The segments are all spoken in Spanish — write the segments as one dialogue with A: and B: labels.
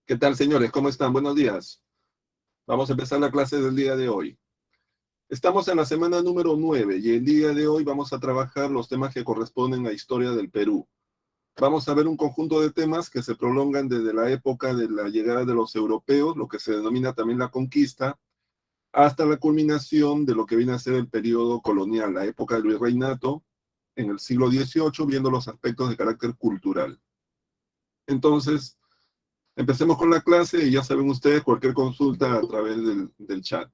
A: ¿Qué tal, señores? ¿Cómo están? Buenos días. Vamos a empezar la clase del día de hoy. Estamos en la semana número 9 y el día de hoy vamos a trabajar los temas que corresponden a historia del Perú. Vamos a ver un conjunto de temas que se prolongan desde la época de la llegada de los europeos, lo que se denomina también la conquista, hasta la culminación de lo que viene a ser el periodo colonial, la época del virreinato, en el siglo XVIII, viendo los aspectos de carácter cultural. Entonces, empecemos con la clase y ya saben ustedes, cualquier consulta a través del chat.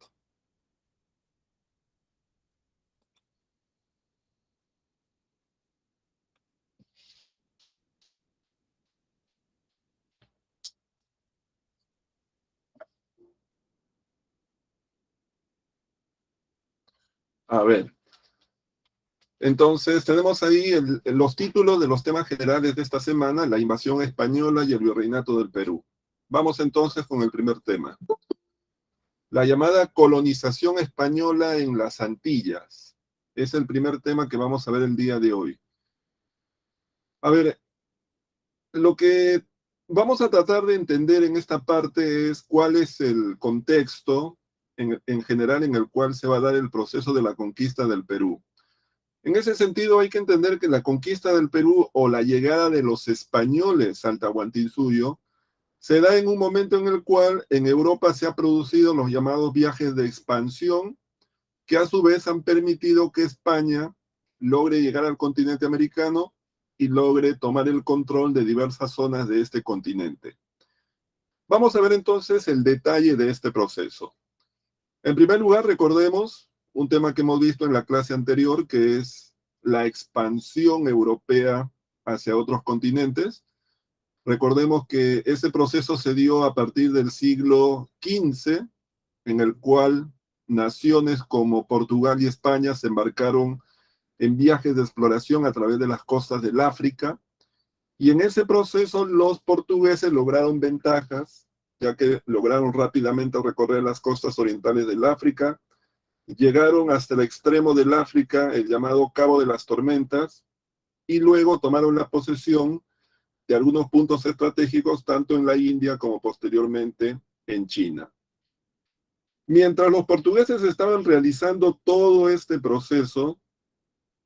A: A ver, entonces tenemos ahí los títulos de los temas generales de esta semana, la invasión española y el virreinato del Perú. Vamos entonces con el primer tema. La llamada colonización española en las Antillas. Es el primer tema que vamos a ver el día de hoy. A ver, lo que vamos a tratar de entender en esta parte es cuál es el contexto en general en el cual se va a dar el proceso de la conquista del Perú. En ese sentido, hay que entender que la conquista del Perú o la llegada de los españoles al Tahuantinsuyo se da en un momento en el cual en Europa se han producido los llamados viajes de expansión, que a su vez han permitido que España logre llegar al continente americano y logre tomar el control de diversas zonas de este continente. Vamos a ver entonces el detalle de este proceso. En primer lugar, recordemos un tema que hemos visto en la clase anterior, que es la expansión europea hacia otros continentes. Recordemos que ese proceso se dio a partir del siglo XV, en el cual naciones como Portugal y España se embarcaron en viajes de exploración a través de las costas del África, y en ese proceso los portugueses lograron ventajas, ya que lograron rápidamente recorrer las costas orientales del África, llegaron hasta el extremo del África, el llamado Cabo de las Tormentas, y luego tomaron la posesión de algunos puntos estratégicos, tanto en la India como posteriormente en China. Mientras los portugueses estaban realizando todo este proceso,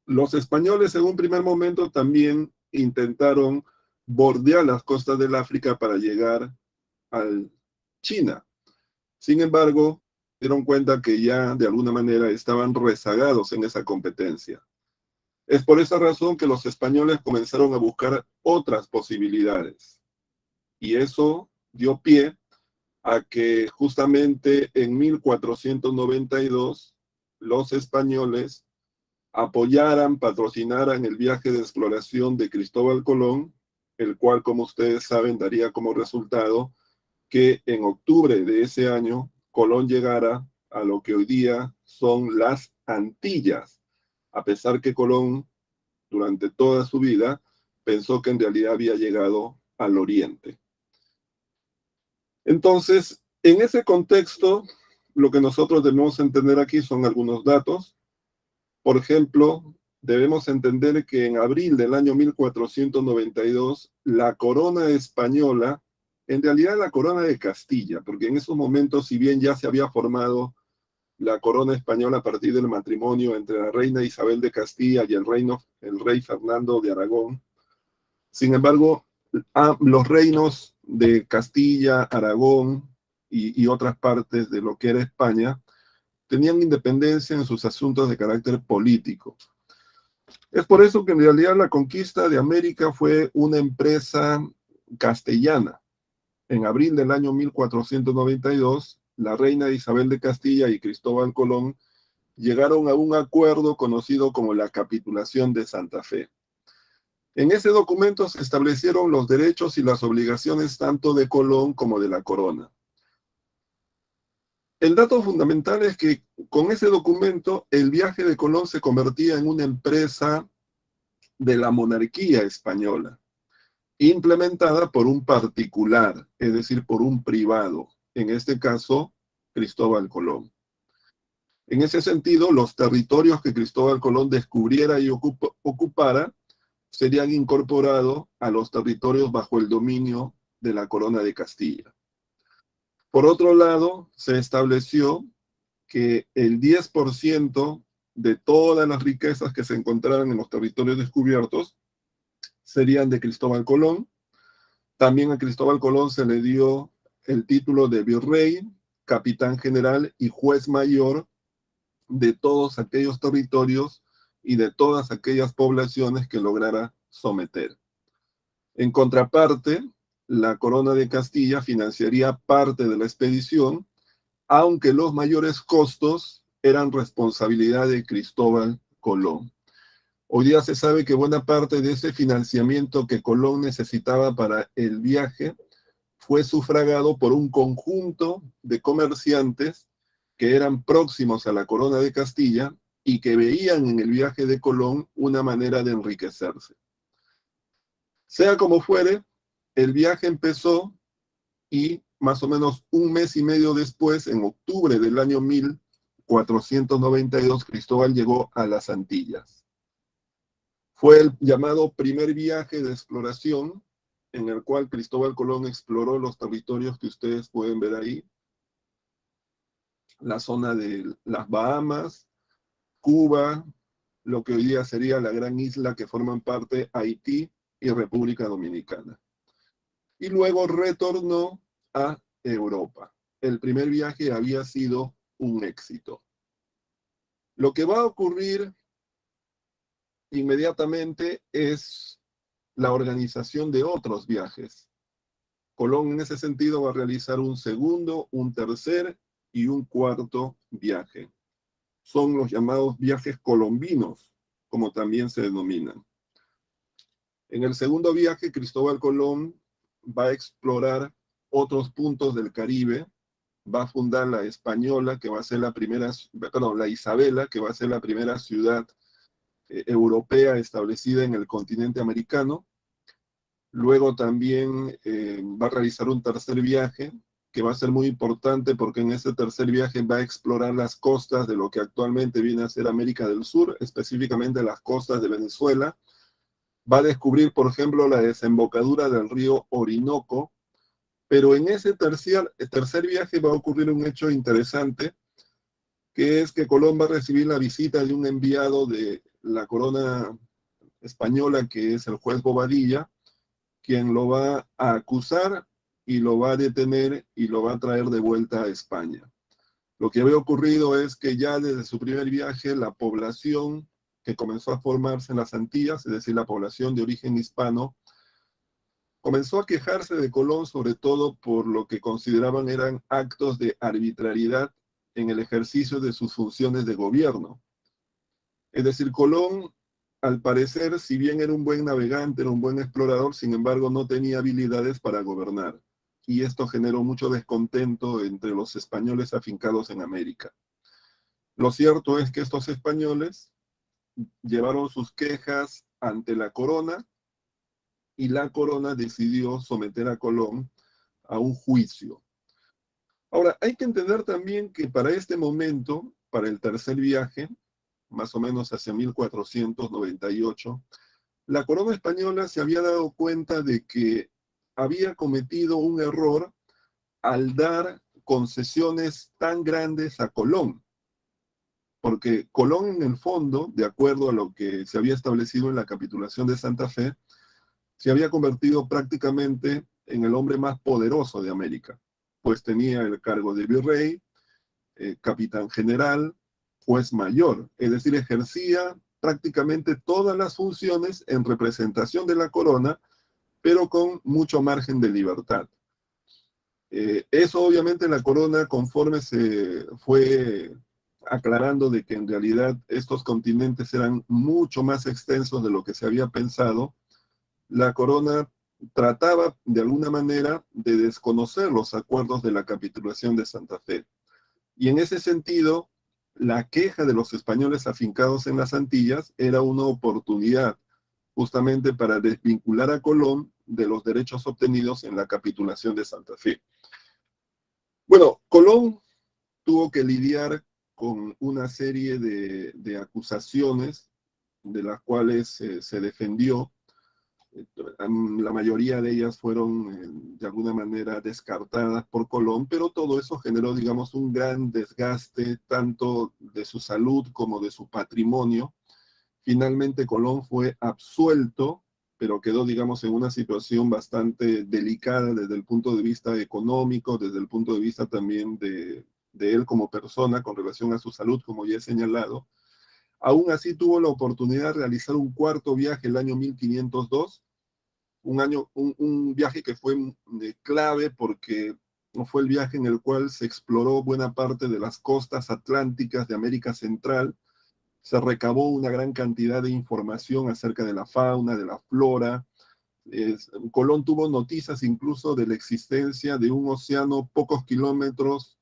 A: los españoles en un primer momento también intentaron bordear las costas del África para llegar a China. Sin embargo, dieron cuenta que ya de alguna manera estaban rezagados en esa competencia. Es por esa razón que los españoles comenzaron a buscar otras posibilidades. Y eso dio pie a que justamente en 1492 los españoles apoyaran, patrocinaran el viaje de exploración de Cristóbal Colón, el cual, como ustedes saben, daría como resultado que en octubre de ese año Colón llegara a lo que hoy día son las Antillas, a pesar que Colón durante toda su vida pensó que en realidad había llegado al oriente. Entonces, en ese contexto, lo que nosotros debemos entender aquí son algunos datos. Por ejemplo, debemos entender que en abril del año 1492, la corona española, en realidad la corona de Castilla, porque en esos momentos, si bien ya se había formado la corona española a partir del matrimonio entre la reina Isabel de Castilla y el rey Fernando de Aragón, sin embargo, los reinos de Castilla, Aragón y otras partes de lo que era España tenían independencia en sus asuntos de carácter político. Es por eso que en realidad la conquista de América fue una empresa castellana. En abril del año 1492, la reina Isabel de Castilla y Cristóbal Colón llegaron a un acuerdo conocido como la Capitulación de Santa Fe. En ese documento se establecieron los derechos y las obligaciones tanto de Colón como de la corona. El dato fundamental es que con ese documento el viaje de Colón se convertía en una empresa de la monarquía española, implementada por un particular, es decir, por un privado, en este caso, Cristóbal Colón. En ese sentido, los territorios que Cristóbal Colón descubriera y ocupara serían incorporados a los territorios bajo el dominio de la Corona de Castilla. Por otro lado, se estableció que el 10% de todas las riquezas que se encontraran en los territorios descubiertos serían de Cristóbal Colón. También a Cristóbal Colón se le dio el título de virrey, capitán general y juez mayor de todos aquellos territorios y de todas aquellas poblaciones que lograra someter. En contraparte, la Corona de Castilla financiaría parte de la expedición, aunque los mayores costos eran responsabilidad de Cristóbal Colón. Hoy día se sabe que buena parte de ese financiamiento que Colón necesitaba para el viaje fue sufragado por un conjunto de comerciantes que eran próximos a la Corona de Castilla y que veían en el viaje de Colón una manera de enriquecerse. Sea como fuere, el viaje empezó y más o menos un mes y medio después, en octubre del año 1492, Cristóbal llegó a las Antillas. Fue el llamado primer viaje de exploración en el cual Cristóbal Colón exploró los territorios que ustedes pueden ver ahí, la zona de las Bahamas, Cuba, lo que hoy día sería la gran isla que forman parte Haití y República Dominicana. Y luego retornó a Europa. El primer viaje había sido un éxito. Lo que va a ocurrir inmediatamente es la organización de otros viajes. Colón en ese sentido va a realizar un segundo, un tercer y un cuarto viaje. Son los llamados viajes colombinos, como también se denominan. En el segundo viaje, Cristóbal Colón va a explorar otros puntos del Caribe, va a fundar la Española, que va a ser la primera, perdón, la Isabela, que va a ser la primera ciudad europea establecida en el continente americano. Luego también va a realizar un tercer viaje, que va a ser muy importante porque en ese tercer viaje va a explorar las costas de lo que actualmente viene a ser América del Sur, específicamente las costas de Venezuela. Va a descubrir, por ejemplo, la desembocadura del río Orinoco, pero en ese tercer viaje va a ocurrir un hecho interesante, que es que Colón va a recibir la visita de un enviado de la corona española, que es el juez Bobadilla, quien lo va a acusar y lo va a detener y lo va a traer de vuelta a España. Lo que había ocurrido es que ya desde su primer viaje, la población que comenzó a formarse en las Antillas, es decir, la población de origen hispano, comenzó a quejarse de Colón, sobre todo por lo que consideraban eran actos de arbitrariedad en el ejercicio de sus funciones de gobierno. Es decir, Colón, al parecer, si bien era un buen navegante, era un buen explorador, sin embargo, no tenía habilidades para gobernar. Y esto generó mucho descontento entre los españoles afincados en América. Lo cierto es que estos españoles llevaron sus quejas ante la corona y la corona decidió someter a Colón a un juicio. Ahora, hay que entender también que para este momento, para el tercer viaje, más o menos hacia 1498, la corona española se había dado cuenta de que había cometido un error al dar concesiones tan grandes a Colón, porque Colón en el fondo, de acuerdo a lo que se había establecido en la capitulación de Santa Fe, se había convertido prácticamente en el hombre más poderoso de América, pues tenía el cargo de virrey, capitán general, juez mayor, es decir, ejercía prácticamente todas las funciones en representación de la corona, pero con mucho margen de libertad. Eso obviamente la corona, conforme se fue aclarando de que en realidad estos continentes eran mucho más extensos de lo que se había pensado, la corona trataba de alguna manera de desconocer los acuerdos de la capitulación de Santa Fe. Y en ese sentido, la queja de los españoles afincados en las Antillas era una oportunidad justamente para desvincular a Colón de los derechos obtenidos en la capitulación de Santa Fe. Bueno, Colón tuvo que lidiar con una serie de acusaciones de las cuales se defendió. La mayoría de ellas fueron de alguna manera descartadas por Colón, pero todo eso generó, digamos, un gran desgaste tanto de su salud como de su patrimonio. Finalmente Colón fue absuelto, pero quedó, digamos, en una situación bastante delicada desde el punto de vista económico, desde el punto de vista también de él como persona con relación a su salud, como ya he señalado. Aún así tuvo la oportunidad de realizar un cuarto viaje el año 1502, un viaje que fue clave porque fue el viaje en el cual se exploró buena parte de las costas atlánticas de América Central, se recabó una gran cantidad de información acerca de la fauna, de la flora. Colón tuvo noticias incluso de la existencia de un océano pocos kilómetros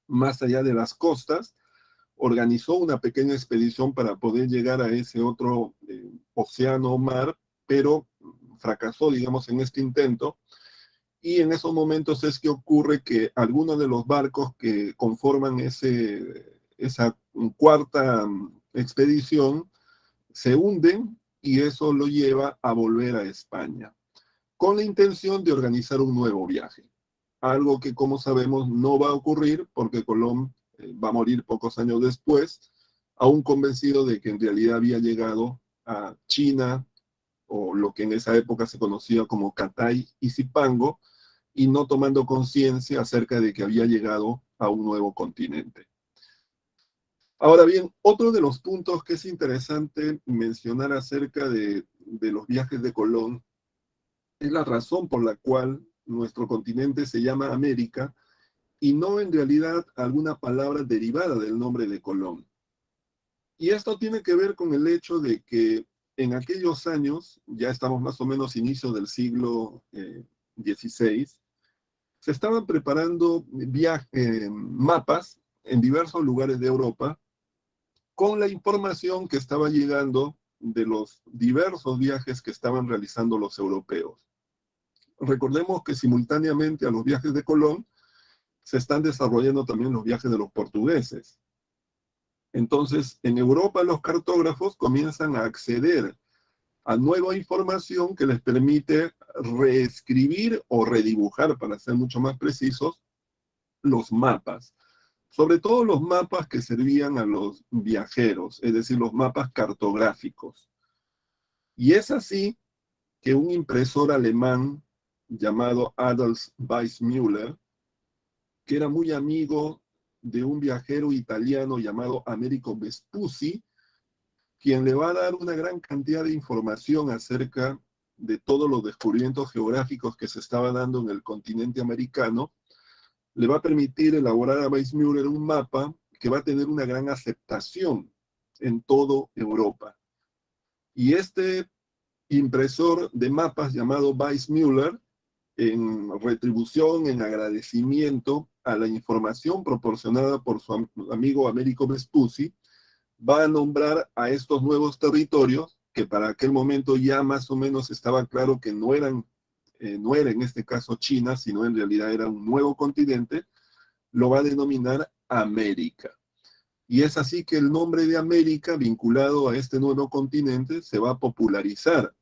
A: más allá de las costas. Organizó una pequeña expedición para poder llegar a ese otro océano o mar, pero fracasó, digamos, en este intento. Y en esos momentos es que ocurre que algunos de los barcos que conforman esa cuarta expedición se hunden y eso lo lleva a volver a España, con la intención de organizar un nuevo viaje. Algo que, como sabemos, no va a ocurrir porque Colón va a morir pocos años después, aún convencido de que en realidad había llegado a China, o lo que en esa época se conocía como Catay y Zipango, y no tomando conciencia acerca de que había llegado a un nuevo continente. Ahora bien, otro de los puntos que es interesante mencionar acerca de los viajes de Colón es la razón por la cual nuestro continente se llama América y no en realidad alguna palabra derivada del nombre de Colón. Y esto tiene que ver con el hecho de que en aquellos años, ya estamos más o menos inicio del siglo XVI, se estaban preparando mapas en diversos lugares de Europa con la información que estaba llegando de los diversos viajes que estaban realizando los europeos. Recordemos que simultáneamente a los viajes de Colón se están desarrollando también los viajes de los portugueses. Entonces, en Europa los cartógrafos comienzan a acceder a nueva información que les permite reescribir o redibujar, para ser mucho más precisos, los mapas. Sobre todo los mapas que servían a los viajeros, es decir, los mapas cartográficos. Y es así que un impresor alemán llamado Adolf Weissmuller, que era muy amigo de un viajero italiano llamado Americo Vespucci, quien le va a dar una gran cantidad de información acerca de todos los descubrimientos geográficos que se estaban dando en el continente americano, le va a permitir elaborar a Weissmuller un mapa que va a tener una gran aceptación en toda Europa. Y este impresor de mapas llamado Weissmuller, en retribución, en agradecimiento a la información proporcionada por su amigo Americo Vespucci, va a nombrar a estos nuevos territorios, que para aquel momento ya más o menos estaba claro que no era en este caso China, sino en realidad era un nuevo continente, lo va a denominar América. Y es así que el nombre de América, vinculado a este nuevo continente, se va a popularizar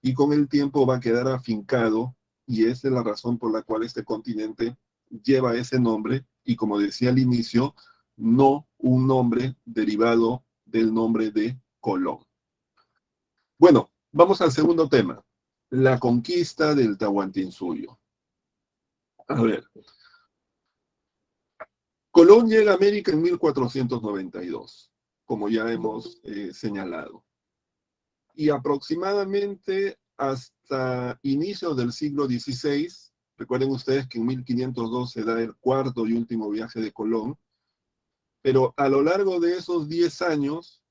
A: y con el tiempo va a quedar afincado, y esa es la razón por la cual este continente lleva ese nombre, y como decía al inicio, no un nombre derivado del nombre de Colón. Bueno, vamos al segundo tema, la conquista del Tahuantinsuyo. A ver, Colón llega a América en 1492, como ya hemos señalado. Y aproximadamente hasta inicios del siglo XVI, recuerden ustedes que en 1502 se da el cuarto y último viaje de Colón, pero a lo largo de esos 10 años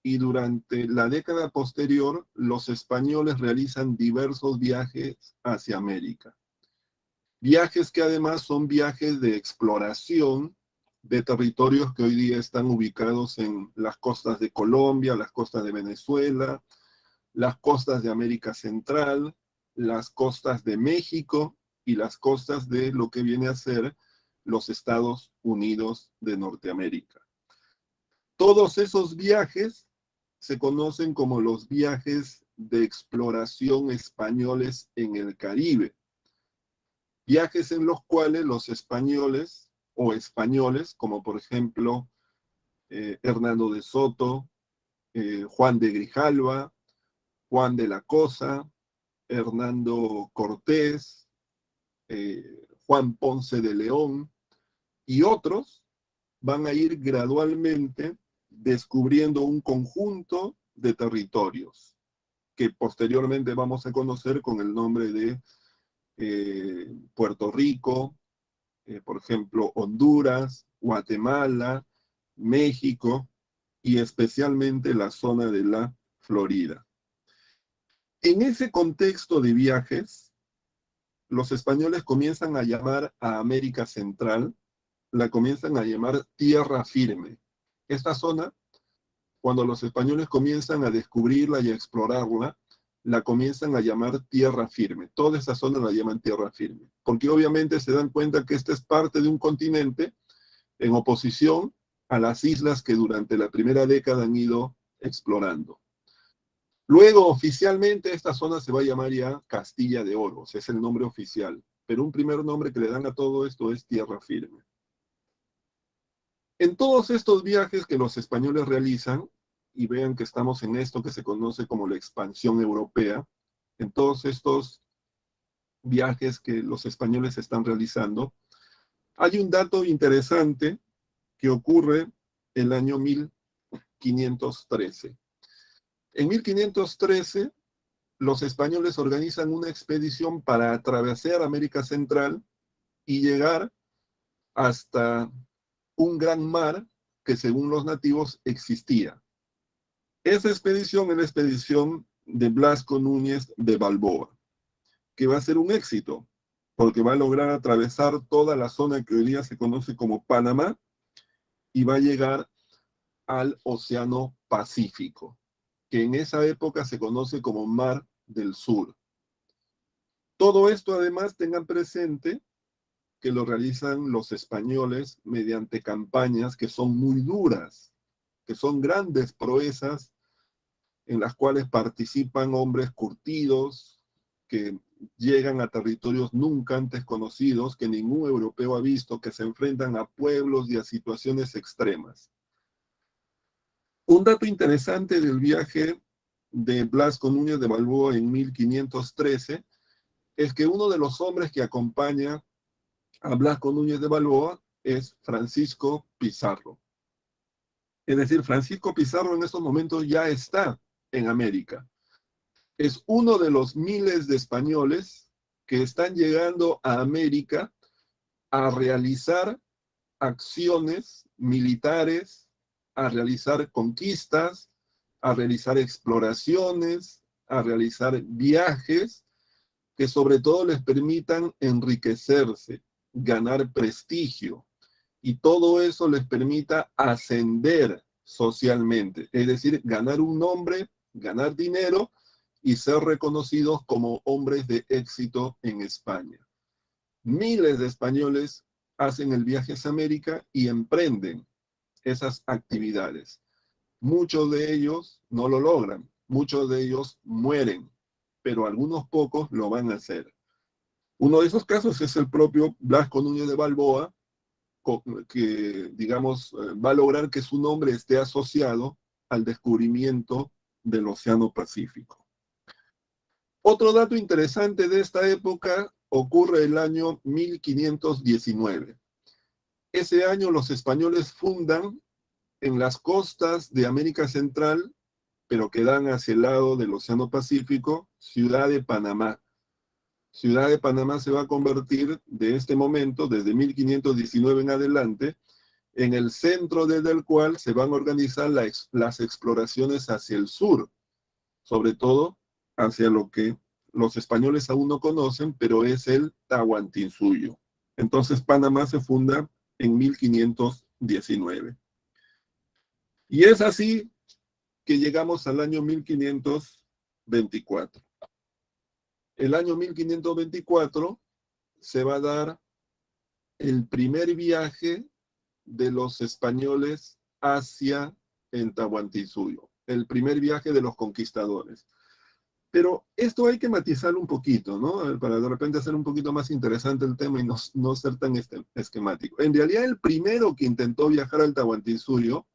A: y durante la década posterior, los españoles realizan diversos viajes hacia América. Viajes que además son viajes de exploración de territorios que hoy día están ubicados en las costas de Colombia, las costas de Venezuela, las costas de América Central, las costas de México y las costas de lo que viene a ser los Estados Unidos de Norteamérica. Todos esos viajes se conocen como los viajes de exploración españoles en el Caribe. Viajes en los cuales los españoles, como por ejemplo Hernando de Soto, Juan de Grijalva, Juan de la Cosa, Hernando Cortés, Juan Ponce de León y otros, van a ir gradualmente descubriendo un conjunto de territorios que posteriormente vamos a conocer con el nombre de Puerto Rico, por ejemplo, Honduras, Guatemala, México y especialmente la zona de la Florida. En ese contexto de viajes, los españoles comienzan a llamar a América Central, la comienzan a llamar tierra firme. Esta zona, cuando los españoles comienzan a descubrirla y a explorarla, la comienzan a llamar tierra firme. Toda esa zona la llaman tierra firme, porque obviamente se dan cuenta que esta es parte de un continente en oposición a las islas que durante la primera década han ido explorando. Luego, oficialmente, esta zona se va a llamar ya Castilla de Oro, es el nombre oficial, pero un primer nombre que le dan a todo esto es tierra firme. En todos estos viajes que los españoles realizan, y vean que estamos en esto que se conoce como la expansión europea, en todos estos viajes que los españoles están realizando, hay un dato interesante que ocurre el año 1513. En 1513, los españoles organizan una expedición para atravesar América Central y llegar hasta un gran mar que según los nativos existía. Esa expedición es la expedición de Blasco Núñez de Balboa, que va a ser un éxito, porque va a lograr atravesar toda la zona que hoy día se conoce como Panamá y va a llegar al Océano Pacífico, que en esa época se conoce como Mar del Sur. Todo esto además tengan presente que lo realizan los españoles mediante campañas que son muy duras, que son grandes proezas en las cuales participan hombres curtidos, que llegan a territorios nunca antes conocidos, que ningún europeo ha visto, que se enfrentan a pueblos y a situaciones extremas. Un dato interesante del viaje de Blasco Núñez de Balboa en 1513 es que uno de los hombres que acompaña a Blasco Núñez de Balboa es Francisco Pizarro. Es decir, Francisco Pizarro en estos momentos ya está en América. Es uno de los miles de españoles que están llegando a América a realizar acciones militares, a realizar conquistas, a realizar exploraciones, a realizar viajes que sobre todo les permitan enriquecerse, ganar prestigio, y todo eso les permita ascender socialmente, es decir, ganar un nombre, ganar dinero y ser reconocidos como hombres de éxito en España. Miles de españoles hacen el viaje a América y emprenden esas actividades. Muchos de ellos no lo logran, muchos de ellos mueren, pero algunos pocos lo van a hacer. Uno de esos casos es el propio Blasco Núñez de Balboa, que, digamos, va a lograr que su nombre esté asociado al descubrimiento del Océano Pacífico. Otro dato interesante de esta época ocurre el año 1519. Ese año los españoles fundan en las costas de América Central, pero que dan hacia el lado del Océano Pacífico, Ciudad de Panamá. Ciudad de Panamá se va a convertir de este momento, desde 1519 en adelante, en el centro desde el cual se van a organizar las exploraciones hacia el sur, sobre todo hacia lo que los españoles aún no conocen, pero es el Tahuantinsuyo. Entonces Panamá se funda en 1519. Y es así que llegamos al año 1524. El año 1524 se va a dar el primer viaje de los españoles hacia el Tahuantinsuyo, el primer viaje de los conquistadores. Pero esto hay que matizarlo un poquito, ¿no? Para de repente hacer un poquito más interesante el tema y no ser tan esquemático. En realidad, el primero que intentó viajar al Tahuantinsuyo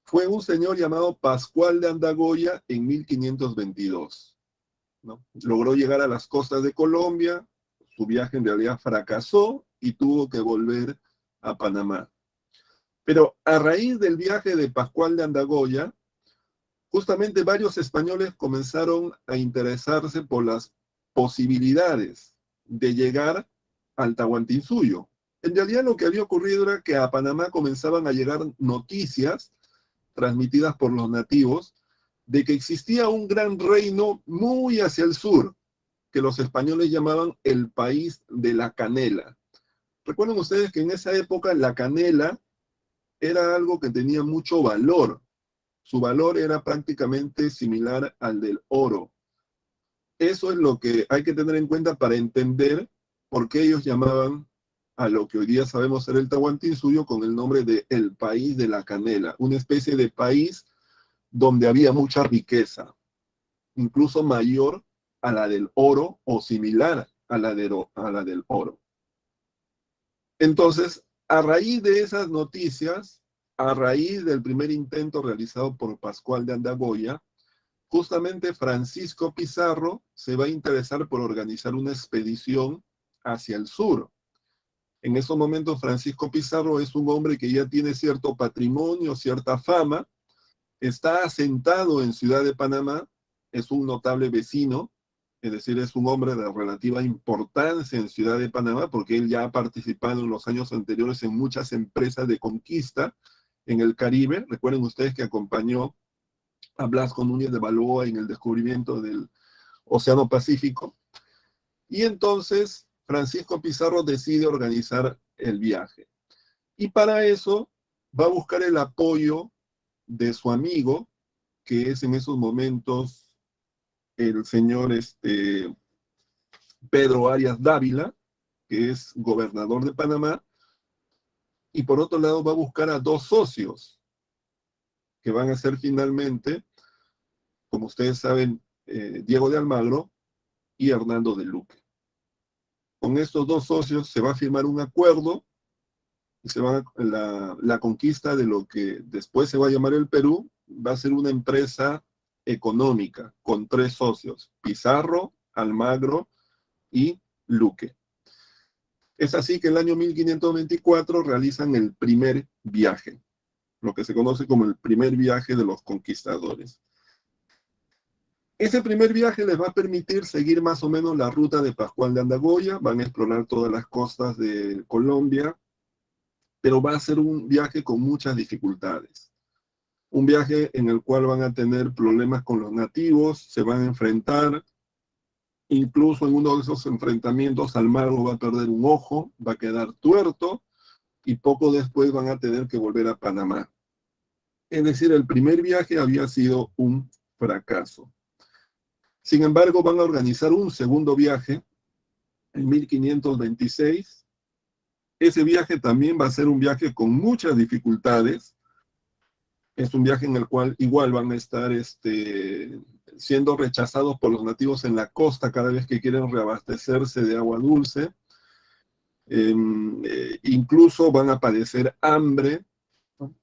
A: fue un señor llamado Pascual de Andagoya en 1522, ¿no? Logró llegar a las costas de Colombia, su viaje en realidad fracasó y tuvo que volver a Panamá. Pero a raíz del viaje de Pascual de Andagoya, justamente varios españoles comenzaron a interesarse por las posibilidades de llegar al Tahuantinsuyo. En realidad lo que había ocurrido era que a Panamá comenzaban a llegar noticias transmitidas por los nativos de que existía un gran reino muy hacia el sur, que los españoles llamaban el país de la canela. Recuerden ustedes que en esa época la canela era algo que tenía mucho valor. Su valor era prácticamente similar al del oro. Eso es lo que hay que tener en cuenta para entender por qué ellos llamaban a lo que hoy día sabemos ser el Tahuantinsuyo con el nombre de el país de la canela, una especie de país donde había mucha riqueza, incluso mayor a la del oro o similar a la del oro. Entonces, a raíz de esas noticias, a raíz del primer intento realizado por Pascual de Andagoya, justamente Francisco Pizarro se va a interesar por organizar una expedición hacia el sur. En esos momentos, Francisco Pizarro es un hombre que ya tiene cierto patrimonio, cierta fama, está asentado en Ciudad de Panamá, es un notable vecino, es decir, es un hombre de relativa importancia en Ciudad de Panamá, porque él ya ha participado en los años anteriores en muchas empresas de conquista en el Caribe. Recuerden ustedes que acompañó a Blasco Núñez de Balboa en el descubrimiento del Océano Pacífico. Y entonces Francisco Pizarro decide organizar el viaje. Y para eso va a buscar el apoyo de su amigo, que es en esos momentos el señor Pedro Arias Dávila, que es gobernador de Panamá, y por otro lado va a buscar a dos socios, que van a ser finalmente, como ustedes saben, Diego de Almagro y Hernando de Luque. Con estos dos socios se va a firmar un acuerdo y la conquista de lo que después se va a llamar el Perú va a ser una empresa económica con tres socios, Pizarro, Almagro y Luque. Es así que en el año 1524 realizan el primer viaje, lo que se conoce como el primer viaje de los conquistadores. Ese primer viaje les va a permitir seguir más o menos la ruta de Pascual de Andagoya, van a explorar todas las costas de Colombia, pero va a ser un viaje con muchas dificultades. Un viaje en el cual van a tener problemas con los nativos, se van a enfrentar, incluso en uno de esos enfrentamientos Almagro va a perder un ojo, va a quedar tuerto, y poco después van a tener que volver a Panamá. Es decir, el primer viaje había sido un fracaso. Sin embargo, van a organizar un segundo viaje en 1526. Ese viaje también va a ser un viaje con muchas dificultades. Es un viaje en el cual igual van a estar siendo rechazados por los nativos en la costa cada vez que quieren reabastecerse de agua dulce. Incluso van a padecer hambre.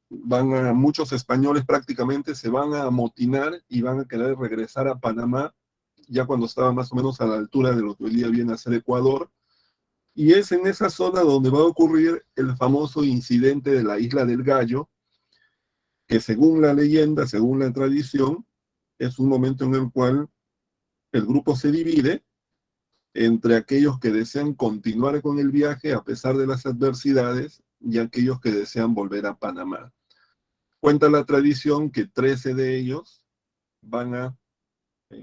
A: Muchos españoles prácticamente se van a amotinar y van a querer regresar a Panamá, ya cuando estaba más o menos a la altura de lo que hoy día viene a ser Ecuador. Y es en esa zona donde va a ocurrir el famoso incidente de la Isla del Gallo, que según la leyenda, según la tradición, es un momento en el cual el grupo se divide entre aquellos que desean continuar con el viaje a pesar de las adversidades y aquellos que desean volver a Panamá. Cuenta la tradición que 13 de ellos van a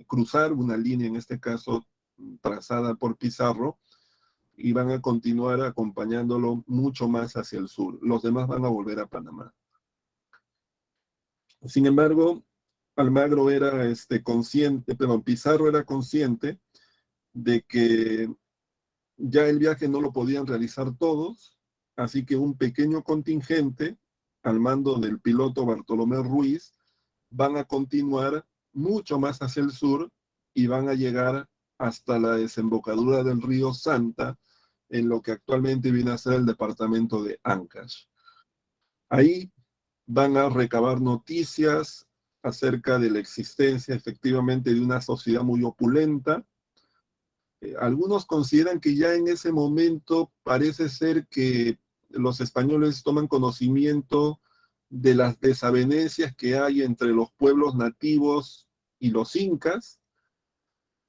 A: cruzar una línea, en este caso trazada por Pizarro, y van a continuar acompañándolo mucho más hacia el sur. Los demás van a volver a Panamá. Sin embargo, Almagro era Pizarro era consciente de que ya el viaje no lo podían realizar todos, así que un pequeño contingente, al mando del piloto Bartolomé Ruiz, van a continuar mucho más hacia el sur y van a llegar hasta la desembocadura del río Santa, en lo que actualmente viene a ser el departamento de Ancash. Ahí van a recabar noticias acerca de la existencia efectivamente de una sociedad muy opulenta. Algunos consideran que ya en ese momento parece ser que los españoles toman conocimiento de las desavenencias que hay entre los pueblos nativos y los incas.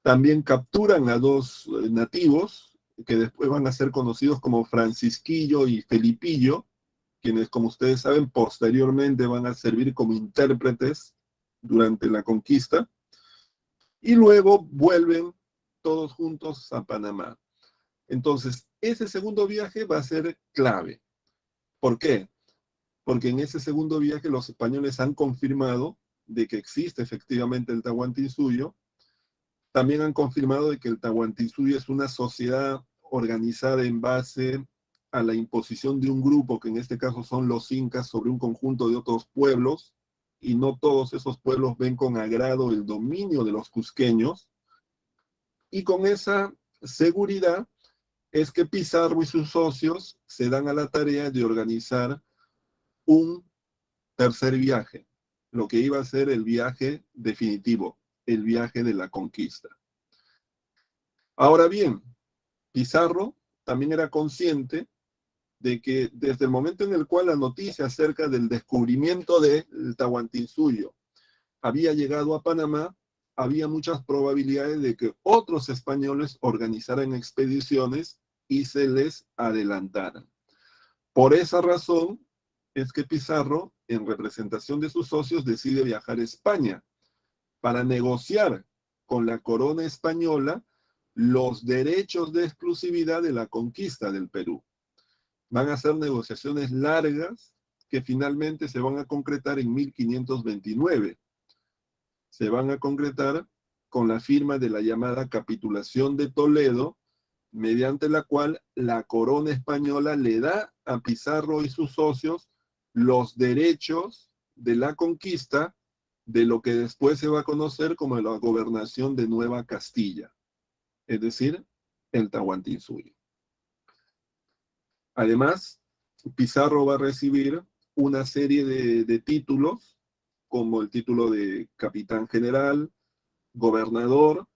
A: También capturan a dos nativos que después van a ser conocidos como Francisquillo y Felipillo, quienes, como ustedes saben, posteriormente van a servir como intérpretes durante la conquista, y luego vuelven todos juntos a Panamá. Entonces, ese segundo viaje va a ser clave. ¿Por qué? Porque en ese segundo viaje los españoles han confirmado de que existe efectivamente el Tahuantinsuyo. También han confirmado de que el Tahuantinsuyo es una sociedad organizada en base a la imposición de un grupo, que en este caso son los incas, sobre un conjunto de otros pueblos, y no todos esos pueblos ven con agrado el dominio de los cusqueños. Y con esa seguridad es que Pizarro y sus socios se dan a la tarea de organizar un tercer viaje, lo que iba a ser el viaje definitivo, el viaje de la conquista. Ahora bien, Pizarro también era consciente de que desde el momento en el cual la noticia acerca del descubrimiento del Tahuantinsuyo había llegado a Panamá, había muchas probabilidades de que otros españoles organizaran expediciones y se les adelantaran. Por esa razón es que Pizarro, en representación de sus socios, decide viajar a España para negociar con la corona española los derechos de exclusividad de la conquista del Perú. Van a ser negociaciones largas que finalmente se van a concretar en 1529. Se van a concretar con la firma de la llamada Capitulación de Toledo, mediante la cual la corona española le da a Pizarro y sus socios los derechos de la conquista de lo que después se va a conocer como la gobernación de Nueva Castilla, es decir, el Tahuantinsuyo. Además, Pizarro va a recibir una serie de títulos, como el título de capitán general, gobernador.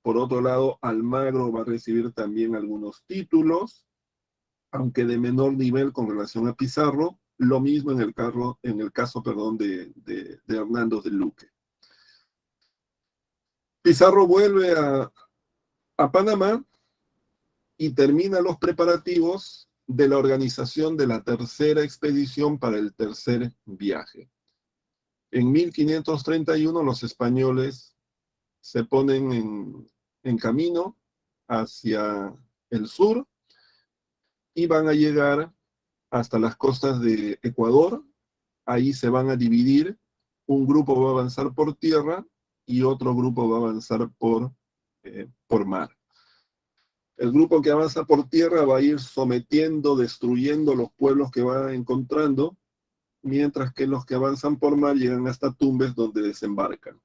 A: Por otro lado, Almagro va a recibir también algunos títulos, aunque de menor nivel con relación a Pizarro. Lo mismo en el caso de Hernando de Luque. Pizarro vuelve a Panamá y termina los preparativos de la organización de la tercera expedición para el tercer viaje. En 1531 los españoles se ponen en camino hacia el sur y van a llegar hasta las costas de Ecuador. Ahí se van a dividir. Un grupo va a avanzar por tierra y otro grupo va a avanzar por mar. El grupo que avanza por tierra va a ir sometiendo, destruyendo los pueblos que va encontrando, mientras que los que avanzan por mar llegan hasta Tumbes, donde desembarcan.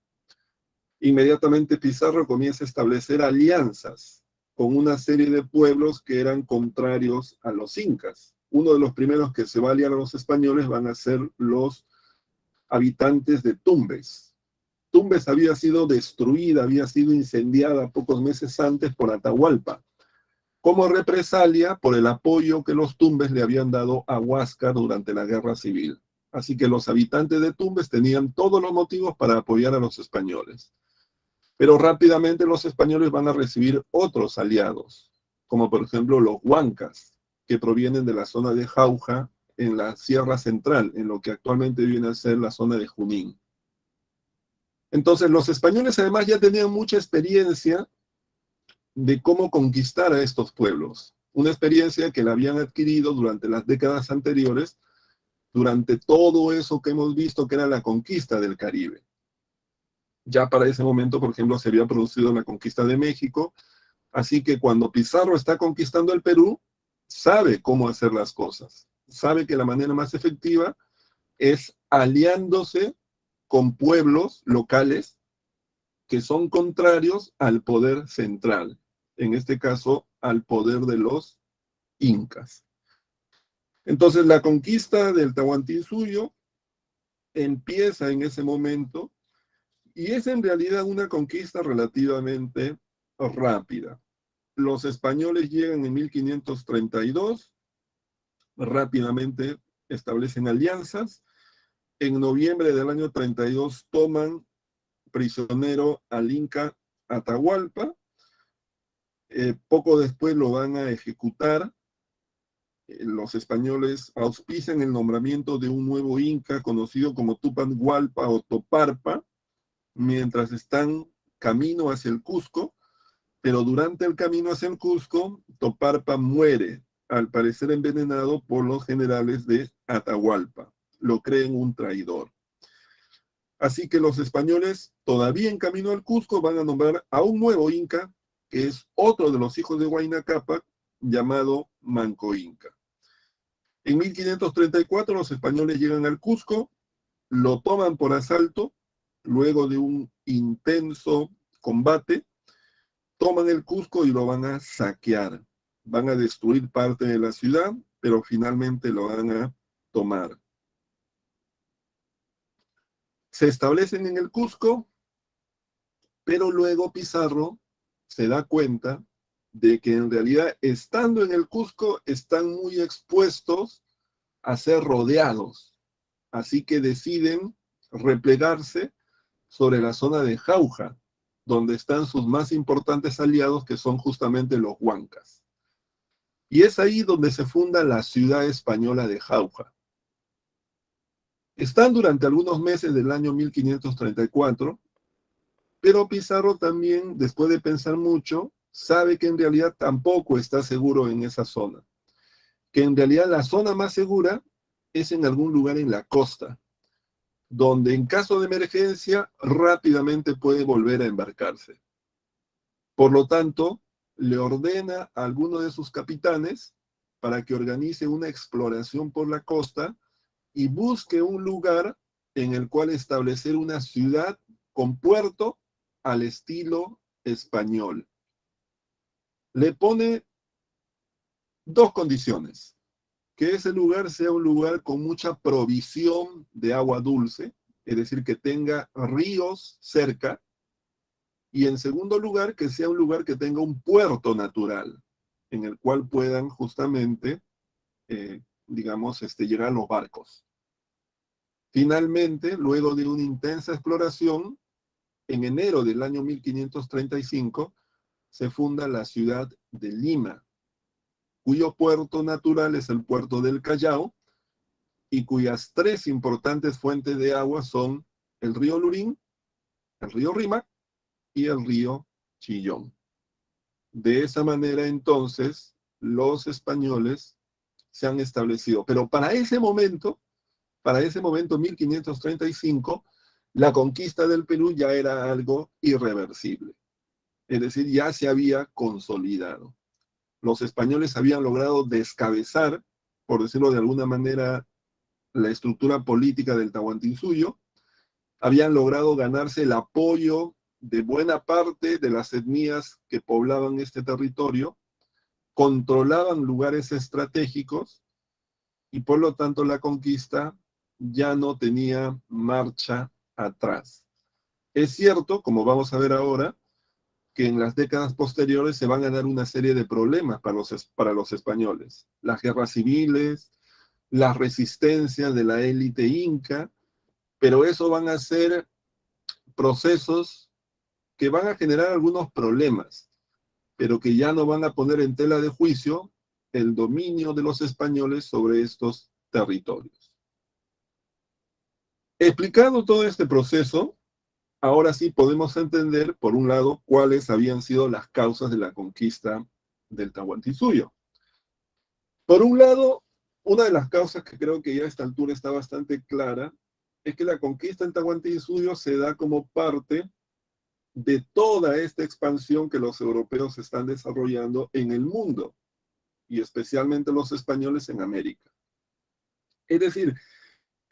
A: Inmediatamente Pizarro comienza a establecer alianzas con una serie de pueblos que eran contrarios a los incas. Uno de los primeros que se va a aliar a los españoles van a ser los habitantes de Tumbes. Tumbes había sido destruida, había sido incendiada pocos meses antes por Atahualpa, como represalia por el apoyo que los Tumbes le habían dado a Huáscar durante la Guerra Civil. Así que los habitantes de Tumbes tenían todos los motivos para apoyar a los españoles. Pero rápidamente los españoles van a recibir otros aliados, como por ejemplo los huancas, que provienen de la zona de Jauja, en la Sierra Central, en lo que actualmente viene a ser la zona de Junín. Entonces los españoles además ya tenían mucha experiencia de cómo conquistar a estos pueblos, una experiencia que la habían adquirido durante las décadas anteriores, durante todo eso que hemos visto que era la conquista del Caribe. Ya para ese momento, por ejemplo, se había producido la conquista de México, así que cuando Pizarro está conquistando el Perú, sabe cómo hacer las cosas, sabe que la manera más efectiva es aliándose con pueblos locales que son contrarios al poder central, en este caso al poder de los incas. Entonces la conquista del Tahuantinsuyo empieza en ese momento y es en realidad una conquista relativamente rápida. Los españoles llegan en 1532, rápidamente establecen alianzas. En noviembre del año 32 toman prisionero al inca Atahualpa. Poco después lo van a ejecutar. Los españoles auspician el nombramiento de un nuevo inca conocido como Tupan Hualpa o Toparpa, mientras están camino hacia el Cusco, pero durante el camino hacia el Cusco, Toparpa muere, al parecer envenenado por los generales de Atahualpa. Lo creen un traidor. Así que los españoles, todavía en camino al Cusco, van a nombrar a un nuevo inca, que es otro de los hijos de Huayna Cápac, llamado Manco Inca. En 1534 los españoles llegan al Cusco, lo toman por asalto, luego de un intenso combate, toman el Cusco y lo van a saquear. Van a destruir parte de la ciudad, pero finalmente lo van a tomar. Se establecen en el Cusco, pero luego Pizarro se da cuenta de que en realidad, estando en el Cusco, están muy expuestos a ser rodeados. Así que deciden replegarse sobre la zona de Jauja, donde están sus más importantes aliados, que son justamente los huancas. Y es ahí donde se funda la ciudad española de Jauja. Están durante algunos meses del año 1534, pero Pizarro también, después de pensar mucho, sabe que en realidad tampoco está seguro en esa zona. Que en realidad la zona más segura es en algún lugar en la costa, donde en caso de emergencia rápidamente puede volver a embarcarse. Por lo tanto, le ordena a alguno de sus capitanes para que organice una exploración por la costa y busque un lugar en el cual establecer una ciudad con puerto al estilo español. Le pone dos condiciones: que ese lugar sea un lugar con mucha provisión de agua dulce, es decir, que tenga ríos cerca, y en segundo lugar, que sea un lugar que tenga un puerto natural, en el cual puedan justamente, digamos, llegar los barcos. Finalmente, luego de una intensa exploración, en enero del año 1535, se funda la ciudad de Lima, cuyo puerto natural es el puerto del Callao, y cuyas tres importantes fuentes de agua son el río Lurín, el río Rímac y el río Chillón. De esa manera, entonces, los españoles se han establecido. Pero para ese momento, 1535, la conquista del Perú ya era algo irreversible. Es decir, ya se había consolidado. Los españoles habían logrado descabezar, por decirlo de alguna manera, la estructura política del Tahuantinsuyo, habían logrado ganarse el apoyo de buena parte de las etnias que poblaban este territorio, controlaban lugares estratégicos y por lo tanto la conquista ya no tenía marcha atrás. Es cierto, como vamos a ver ahora, que en las décadas posteriores se van a dar una serie de problemas para los españoles. Las guerras civiles, las resistencias de la élite inca, pero eso van a ser procesos que van a generar algunos problemas, pero que ya no van a poner en tela de juicio el dominio de los españoles sobre estos territorios. Explicado todo este proceso, ahora sí podemos entender, por un lado, cuáles habían sido las causas de la conquista del Tahuantinsuyo. Por un lado, una de las causas que creo que ya a esta altura está bastante clara es que la conquista del Tahuantinsuyo se da como parte de toda esta expansión que los europeos están desarrollando en el mundo, y especialmente los españoles en América. Es decir,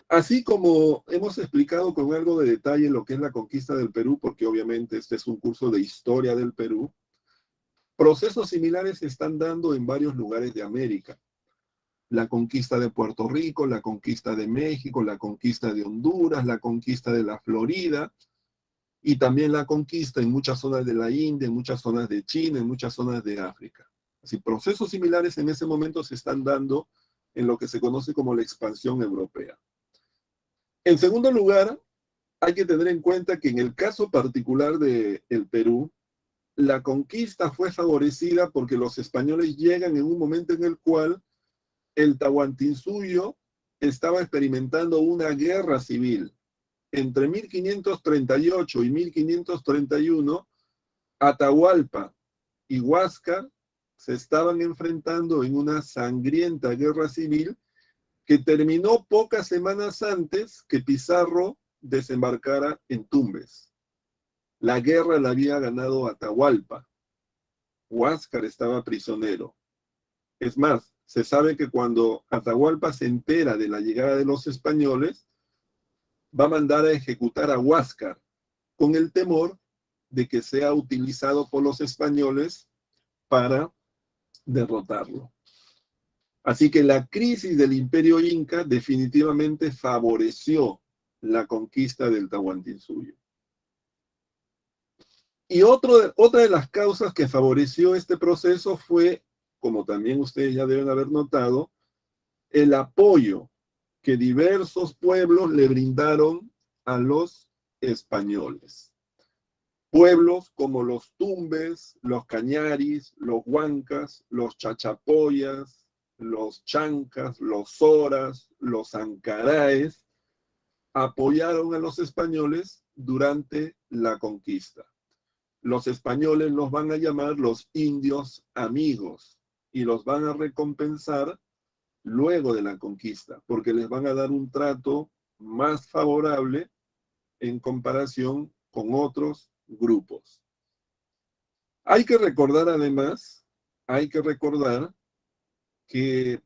A: Así como hemos explicado con algo de detalle lo que es la conquista del Perú, porque obviamente este es un curso de historia del Perú, procesos similares se están dando en varios lugares de América. La conquista de Puerto Rico, la conquista de México, la conquista de Honduras, la conquista de la Florida y también la conquista en muchas zonas de la India, en muchas zonas de China, en muchas zonas de África. Así, procesos similares en ese momento se están dando en lo que se conoce como la expansión europea. En segundo lugar, hay que tener en cuenta que en el caso particular del Perú, la conquista fue favorecida porque los españoles llegan en un momento en el cual el Tahuantinsuyo estaba experimentando una guerra civil. Entre 1538 y 1531, Atahualpa y Huáscar se estaban enfrentando en una sangrienta guerra civil que terminó pocas semanas antes que Pizarro desembarcara en Tumbes. La guerra la había ganado Atahualpa. Huáscar estaba prisionero. Es más, se sabe que cuando Atahualpa se entera de la llegada de los españoles, va a mandar a ejecutar a Huáscar con el temor de que sea utilizado por los españoles para derrotarlo. Así que la crisis del Imperio Inca definitivamente favoreció la conquista del Tahuantinsuyo. Y otra de las causas que favoreció este proceso fue, como también ustedes ya deben haber notado, el apoyo que diversos pueblos le brindaron a los españoles. Pueblos como los Tumbes, los Cañaris, los Huancas, los Chachapoyas, los Chancas, los Zoras, los Ancaraes, apoyaron a los españoles durante la conquista. Los españoles los van a llamar los indios amigos y los van a recompensar luego de la conquista, porque les van a dar un trato más favorable en comparación con otros grupos. Hay que recordar además, hay que recordar que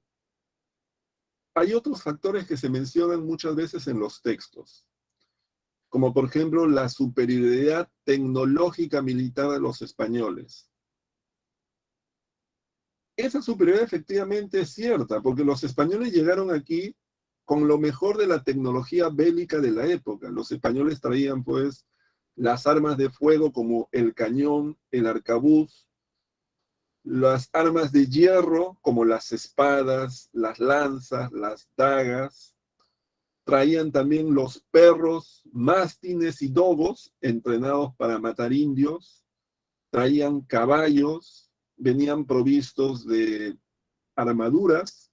A: hay otros factores que se mencionan muchas veces en los textos, como por ejemplo la superioridad tecnológica militar de los españoles. Esa superioridad efectivamente es cierta, porque los españoles llegaron aquí con lo mejor de la tecnología bélica de la época. Los españoles traían pues las armas de fuego como el cañón, el arcabuz, las armas de hierro como las espadas, las lanzas, las dagas. Traían también los perros, mástines y dobos entrenados para matar indios. Traían caballos, venían provistos de armaduras,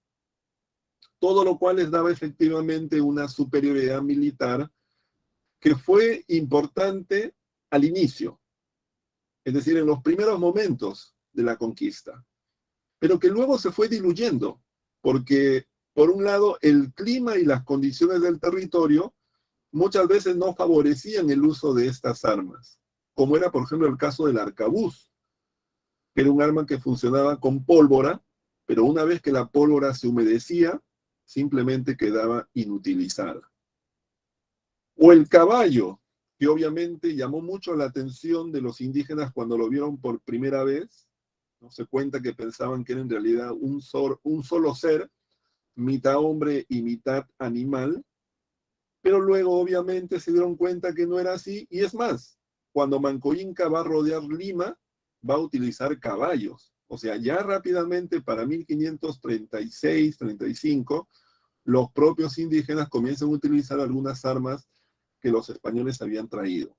A: todo lo cual les daba efectivamente una superioridad militar que fue importante al inicio, es decir, en los primeros momentos de la conquista, pero que luego se fue diluyendo, porque por un lado el clima y las condiciones del territorio muchas veces no favorecían el uso de estas armas, como era por ejemplo el caso del arcabuz, que era un arma que funcionaba con pólvora, pero una vez que la pólvora se humedecía, simplemente quedaba inutilizada. O el caballo, que obviamente llamó mucho la atención de los indígenas cuando lo vieron por primera vez. No se cuenta que pensaban que era en realidad un solo ser, mitad hombre y mitad animal, pero luego obviamente se dieron cuenta que no era así, y es más, cuando Manco Inca va a rodear Lima, va a utilizar caballos. O sea, ya rápidamente para 1536-35, los propios indígenas comienzan a utilizar algunas armas que los españoles habían traído.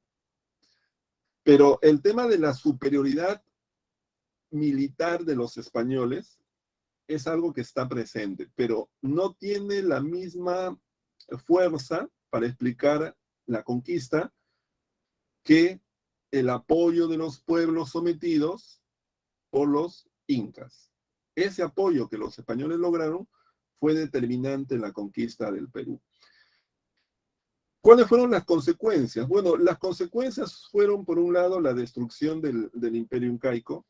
A: Pero el tema de la superioridad militar de los españoles es algo que está presente, pero no tiene la misma fuerza para explicar la conquista que el apoyo de los pueblos sometidos por los incas. Ese apoyo que los españoles lograron fue determinante en la conquista del Perú. ¿Cuáles fueron las consecuencias? Bueno, las consecuencias fueron, por un lado, la destrucción del Imperio Incaico.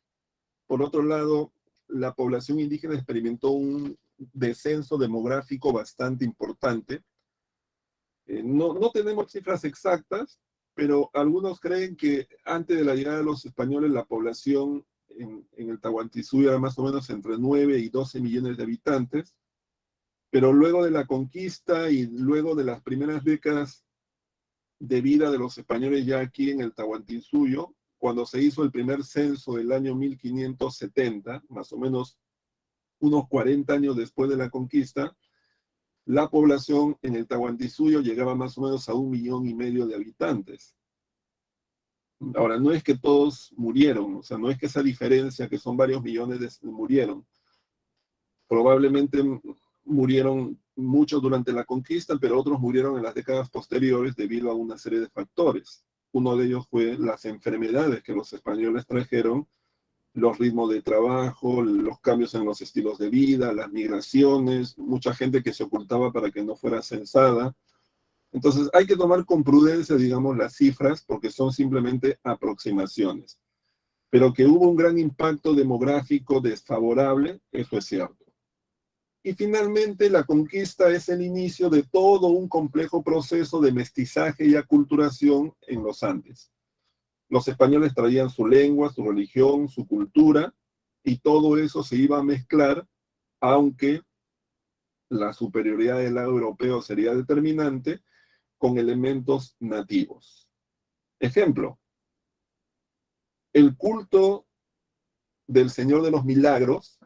A: Por otro lado, la población indígena experimentó un descenso demográfico bastante importante. No tenemos cifras exactas, pero algunos creen que antes de la llegada de los españoles la población en el Tahuantinsuyo era más o menos entre 9 y 12 millones de habitantes, pero luego de la conquista y luego de las primeras décadas de vida de los españoles ya aquí en el Tahuantinsuyo, cuando se hizo el primer censo del año 1570, más o menos unos 40 años después de la conquista, la población en el Tahuantinsuyo llegaba más o menos a 1,5 millones de habitantes. Ahora, no es que todos murieron, o sea, no es que esa diferencia, que son varios millones, murieron. Probablemente murieron muchos durante la conquista, pero otros murieron en las décadas posteriores debido a una serie de factores. Uno de ellos fue las enfermedades que los españoles trajeron, los ritmos de trabajo, los cambios en los estilos de vida, las migraciones, mucha gente que se ocultaba para que no fuera censada. Entonces hay que tomar con prudencia, digamos, las cifras porque son simplemente aproximaciones. Pero que hubo un gran impacto demográfico desfavorable, eso es cierto. Y finalmente la conquista es el inicio de todo un complejo proceso de mestizaje y aculturación en los Andes. Los españoles traían su lengua, su religión, su cultura, y todo eso se iba a mezclar, aunque la superioridad del lado europeo sería determinante, con elementos nativos. Ejemplo, el culto del Señor de los Milagros,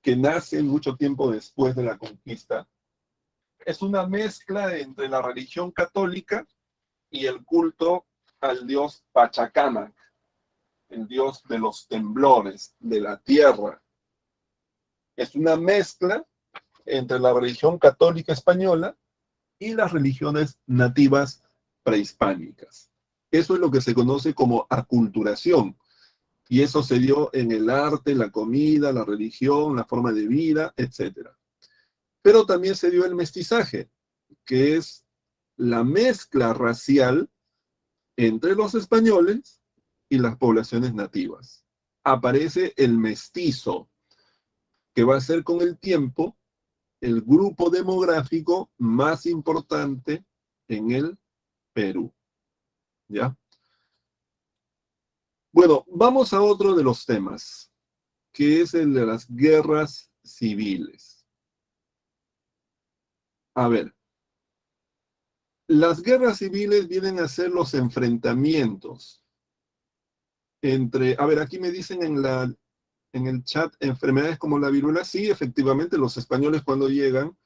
A: que nace mucho tiempo después de la conquista, es una mezcla entre la religión católica y el culto al dios Pachacamac, el dios de los temblores, de la tierra. Es una mezcla entre la religión católica española y las religiones nativas prehispánicas. Eso es lo que se conoce como aculturación. Y eso se dio en el arte, la comida, la religión, la forma de vida, etc. Pero también se dio el mestizaje, que es la mezcla racial entre los españoles y las poblaciones nativas. Aparece el mestizo, que va a ser con el tiempo el grupo demográfico más importante en el Perú. ¿Ya? Bueno, vamos a otro de los temas, que es el de las guerras civiles. A ver, las guerras civiles vienen a ser los enfrentamientos entre, a ver, aquí me dicen en el chat, enfermedades como la viruela. Sí, efectivamente, los españoles cuando llegan,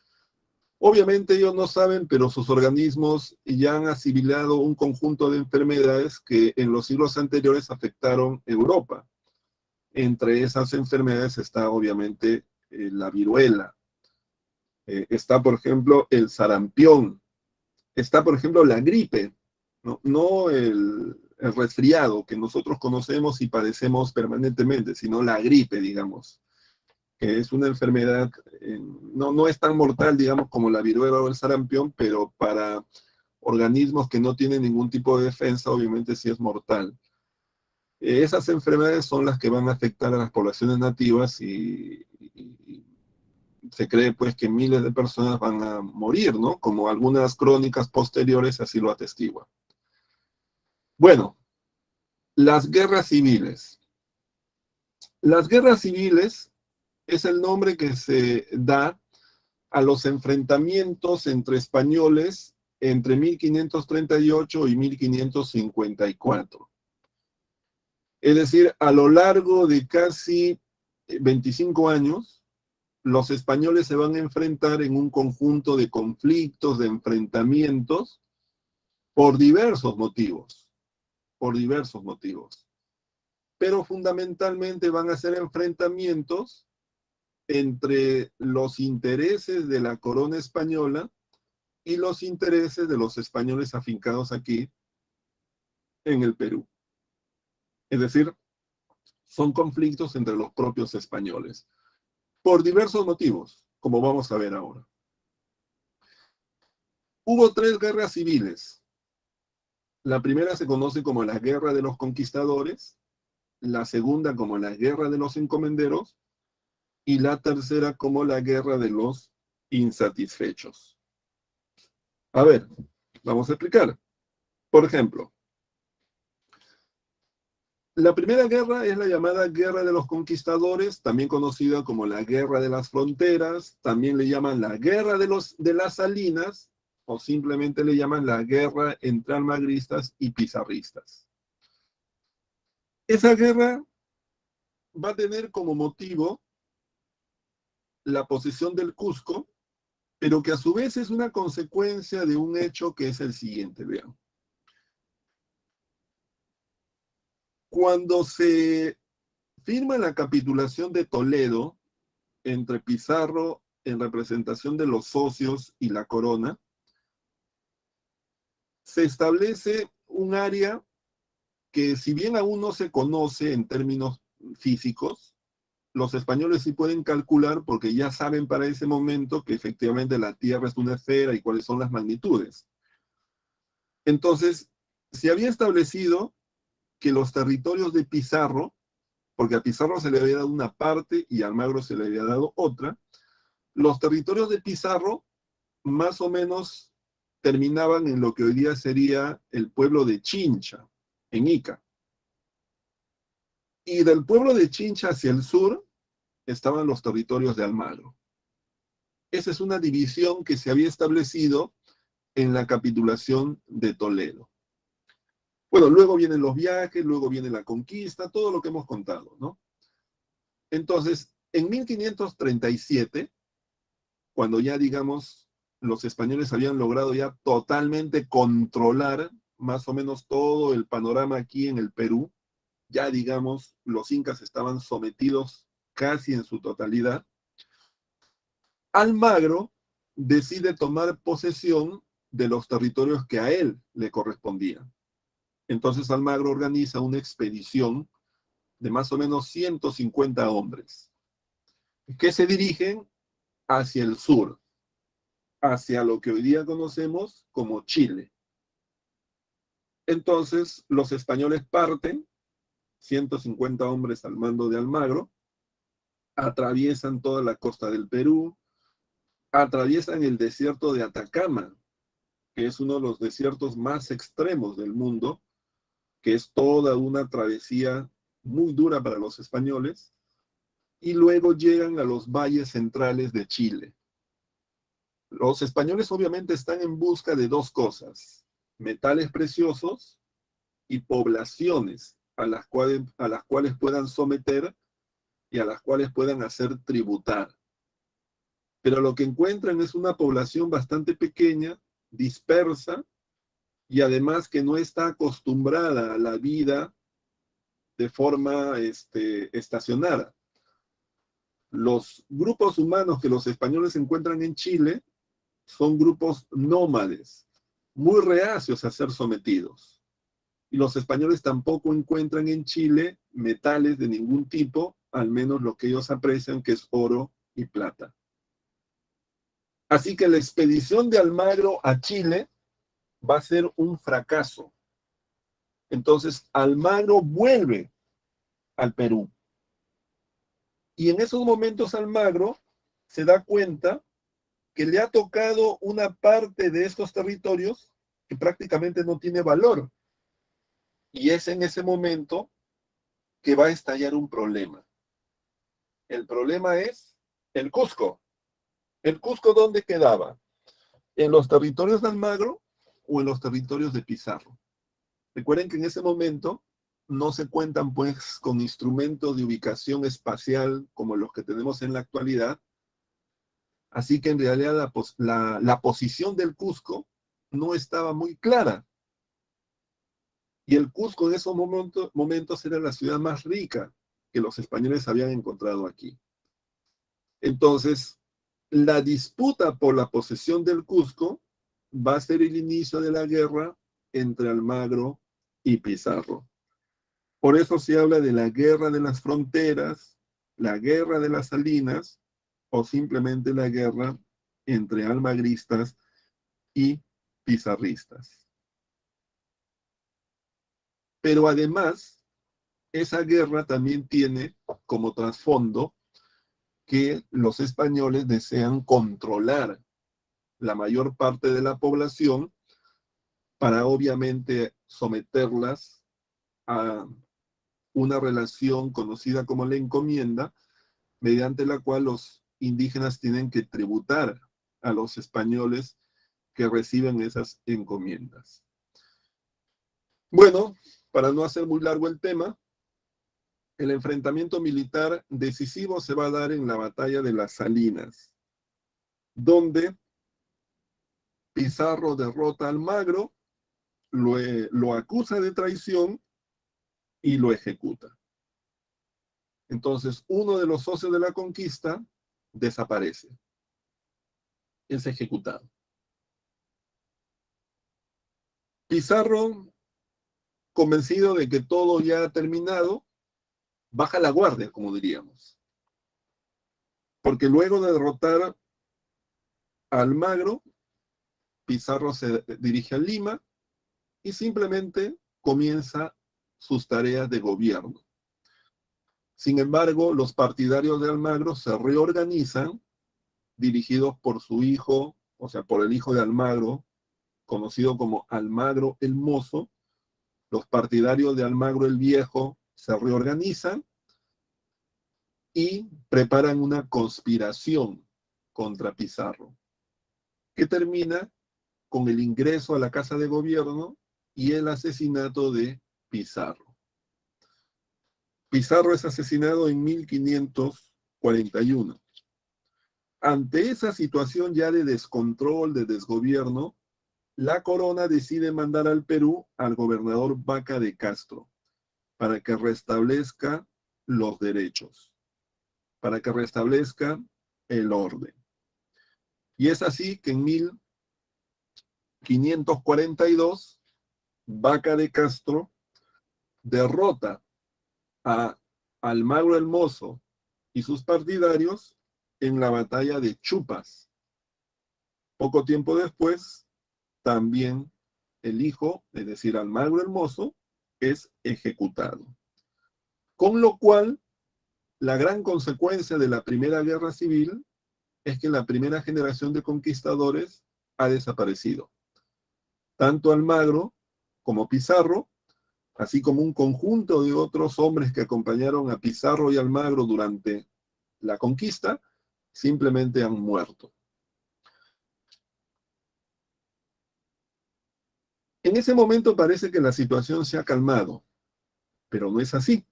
A: obviamente ellos no saben, pero sus organismos ya han asimilado un conjunto de enfermedades que en los siglos anteriores afectaron Europa. Entre esas enfermedades está obviamente la viruela. Está, por ejemplo, el sarampión. Está, por ejemplo, la gripe, no el resfriado que nosotros conocemos y padecemos permanentemente, sino la gripe, digamos, que es una enfermedad, no es tan mortal, digamos, como la viruela o el sarampión, pero para organismos que no tienen ningún tipo de defensa, obviamente sí es mortal. Esas enfermedades son las que van a afectar a las poblaciones nativas y se cree pues que miles de personas van a morir, ¿no? Como algunas crónicas posteriores así lo atestiguan. Bueno, las guerras civiles. Las guerras civiles es el nombre que se da a los enfrentamientos entre españoles entre 1538 y 1554. Es decir, a lo largo de casi 25 años, los españoles se van a enfrentar en un conjunto de conflictos, de enfrentamientos, por diversos motivos, por diversos motivos. Pero fundamentalmente van a ser enfrentamientos entre los intereses de la corona española y los intereses de los españoles afincados aquí en el Perú. Es decir, son conflictos entre los propios españoles, por diversos motivos, como vamos a ver ahora. Hubo 3 guerras civiles. La primera se conoce como la Guerra de los Conquistadores, la segunda como la Guerra de los Encomenderos y la tercera como la Guerra de los Insatisfechos. A ver, Vamos a explicar. Por ejemplo, la primera guerra es la llamada Guerra de los Conquistadores, también conocida como la Guerra de las Fronteras, también le llaman la Guerra de las Salinas, o simplemente le llaman la guerra entre almagristas y pizarristas. Esa guerra va a tener como motivo la posesión del Cusco, pero que a su vez es una consecuencia de un hecho que es el siguiente, vean. Cuando se firma la capitulación de Toledo entre Pizarro en representación de los socios y la corona, se establece un área que, si bien aún no se conoce en términos físicos, los españoles sí pueden calcular porque ya saben para ese momento que efectivamente la Tierra es una esfera y cuáles son las magnitudes. Entonces, se había establecido que los territorios de Pizarro, porque a Pizarro se le había dado una parte y a Almagro se le había dado otra, los territorios de Pizarro más o menos terminaban en lo que hoy día sería el pueblo de Chincha, en Ica. Y del pueblo de Chincha hacia el sur estaban los territorios de Almagro. Esa es una división que se había establecido en la capitulación de Toledo. Bueno, luego vienen los viajes, luego viene la conquista, todo lo que hemos contado, ¿no? Entonces, en 1537, cuando ya, digamos, los españoles habían logrado ya totalmente controlar más o menos todo el panorama aquí en el Perú, ya, digamos, los incas estaban sometidos casi en su totalidad, Almagro decide tomar posesión de los territorios que a él le correspondían. Entonces Almagro organiza una expedición de más o menos 150 hombres que se dirigen hacia el sur, hacia lo que hoy día conocemos como Chile. Entonces los españoles parten, 150 hombres al mando de Almagro, atraviesan toda la costa del Perú, atraviesan el desierto de Atacama, que es uno de los desiertos más extremos del mundo, que es toda una travesía muy dura para los españoles, y luego llegan a los valles centrales de Chile. Los españoles obviamente están en busca de dos cosas: metales preciosos y poblaciones a las cuales puedan someter y a las cuales puedan hacer tributar. Pero lo que encuentran es una población bastante pequeña, dispersa, y además que no está acostumbrada a la vida de forma estacionada. Los grupos humanos que los españoles encuentran en Chile son grupos nómades, muy reacios a ser sometidos. Y los españoles tampoco encuentran en Chile metales de ningún tipo, al menos lo que ellos aprecian, que es oro y plata. Así que la expedición de Almagro a Chile va a ser un fracaso. Entonces Almagro vuelve al Perú. Y en esos momentos Almagro se da cuenta que le ha tocado una parte de estos territorios que prácticamente no tiene valor. Y es en ese momento que va a estallar un problema. El problema es el Cusco. ¿El Cusco dónde quedaba? ¿En los territorios de Almagro o en los territorios de Pizarro? Recuerden que en ese momento no se cuentan pues con instrumentos de ubicación espacial como los que tenemos en la actualidad, así que en realidad la posición del Cusco no estaba muy clara. Y el Cusco en esos momentos era la ciudad más rica que los españoles habían encontrado aquí. Entonces, la disputa por la posesión del Cusco va a ser el inicio de la guerra entre Almagro y Pizarro. Por eso se habla de la guerra de las fronteras, la guerra de las salinas o simplemente la guerra entre almagristas y pizarristas. Pero además, esa guerra también tiene como trasfondo que los españoles desean controlar la mayor parte de la población para obviamente someterlas a una relación conocida como la encomienda, mediante la cual los indígenas tienen que tributar a los españoles que reciben esas encomiendas. Bueno, para no hacer muy largo el tema, el enfrentamiento militar decisivo se va a dar en la batalla de las Salinas, donde Pizarro derrota a Almagro, lo acusa de traición y lo ejecuta. Entonces, uno de los socios de la conquista desaparece, es ejecutado. Pizarro, convencido de que todo ya ha terminado, baja la guardia, como diríamos. Porque luego de derrotar a Almagro, Pizarro se dirige a Lima y simplemente comienza sus tareas de gobierno. Sin embargo, los partidarios de Almagro se reorganizan, dirigidos por su hijo, o sea, por el hijo de Almagro, conocido como Almagro el Mozo. Los partidarios de Almagro el Viejo se reorganizan y preparan una conspiración contra Pizarro, que termina con el ingreso a la Casa de Gobierno y el asesinato de Pizarro. Pizarro es asesinado en 1541. Ante esa situación ya de descontrol, de desgobierno, la corona decide mandar al Perú al gobernador Vaca de Castro para que restablezca los derechos, para que restablezca el orden. Y es así que en 1542, Vaca de Castro derrota a Almagro el Mozo y sus partidarios en la batalla de Chupas. Poco tiempo después, también el hijo, es decir, Almagro el Mozo, es ejecutado. Con lo cual, la gran consecuencia de la Primera Guerra Civil es que la primera generación de conquistadores ha desaparecido. Tanto Almagro como Pizarro, así como un conjunto de otros hombres que acompañaron a Pizarro y Almagro durante la conquista, simplemente han muerto. En ese momento parece que la situación se ha calmado, pero no es así.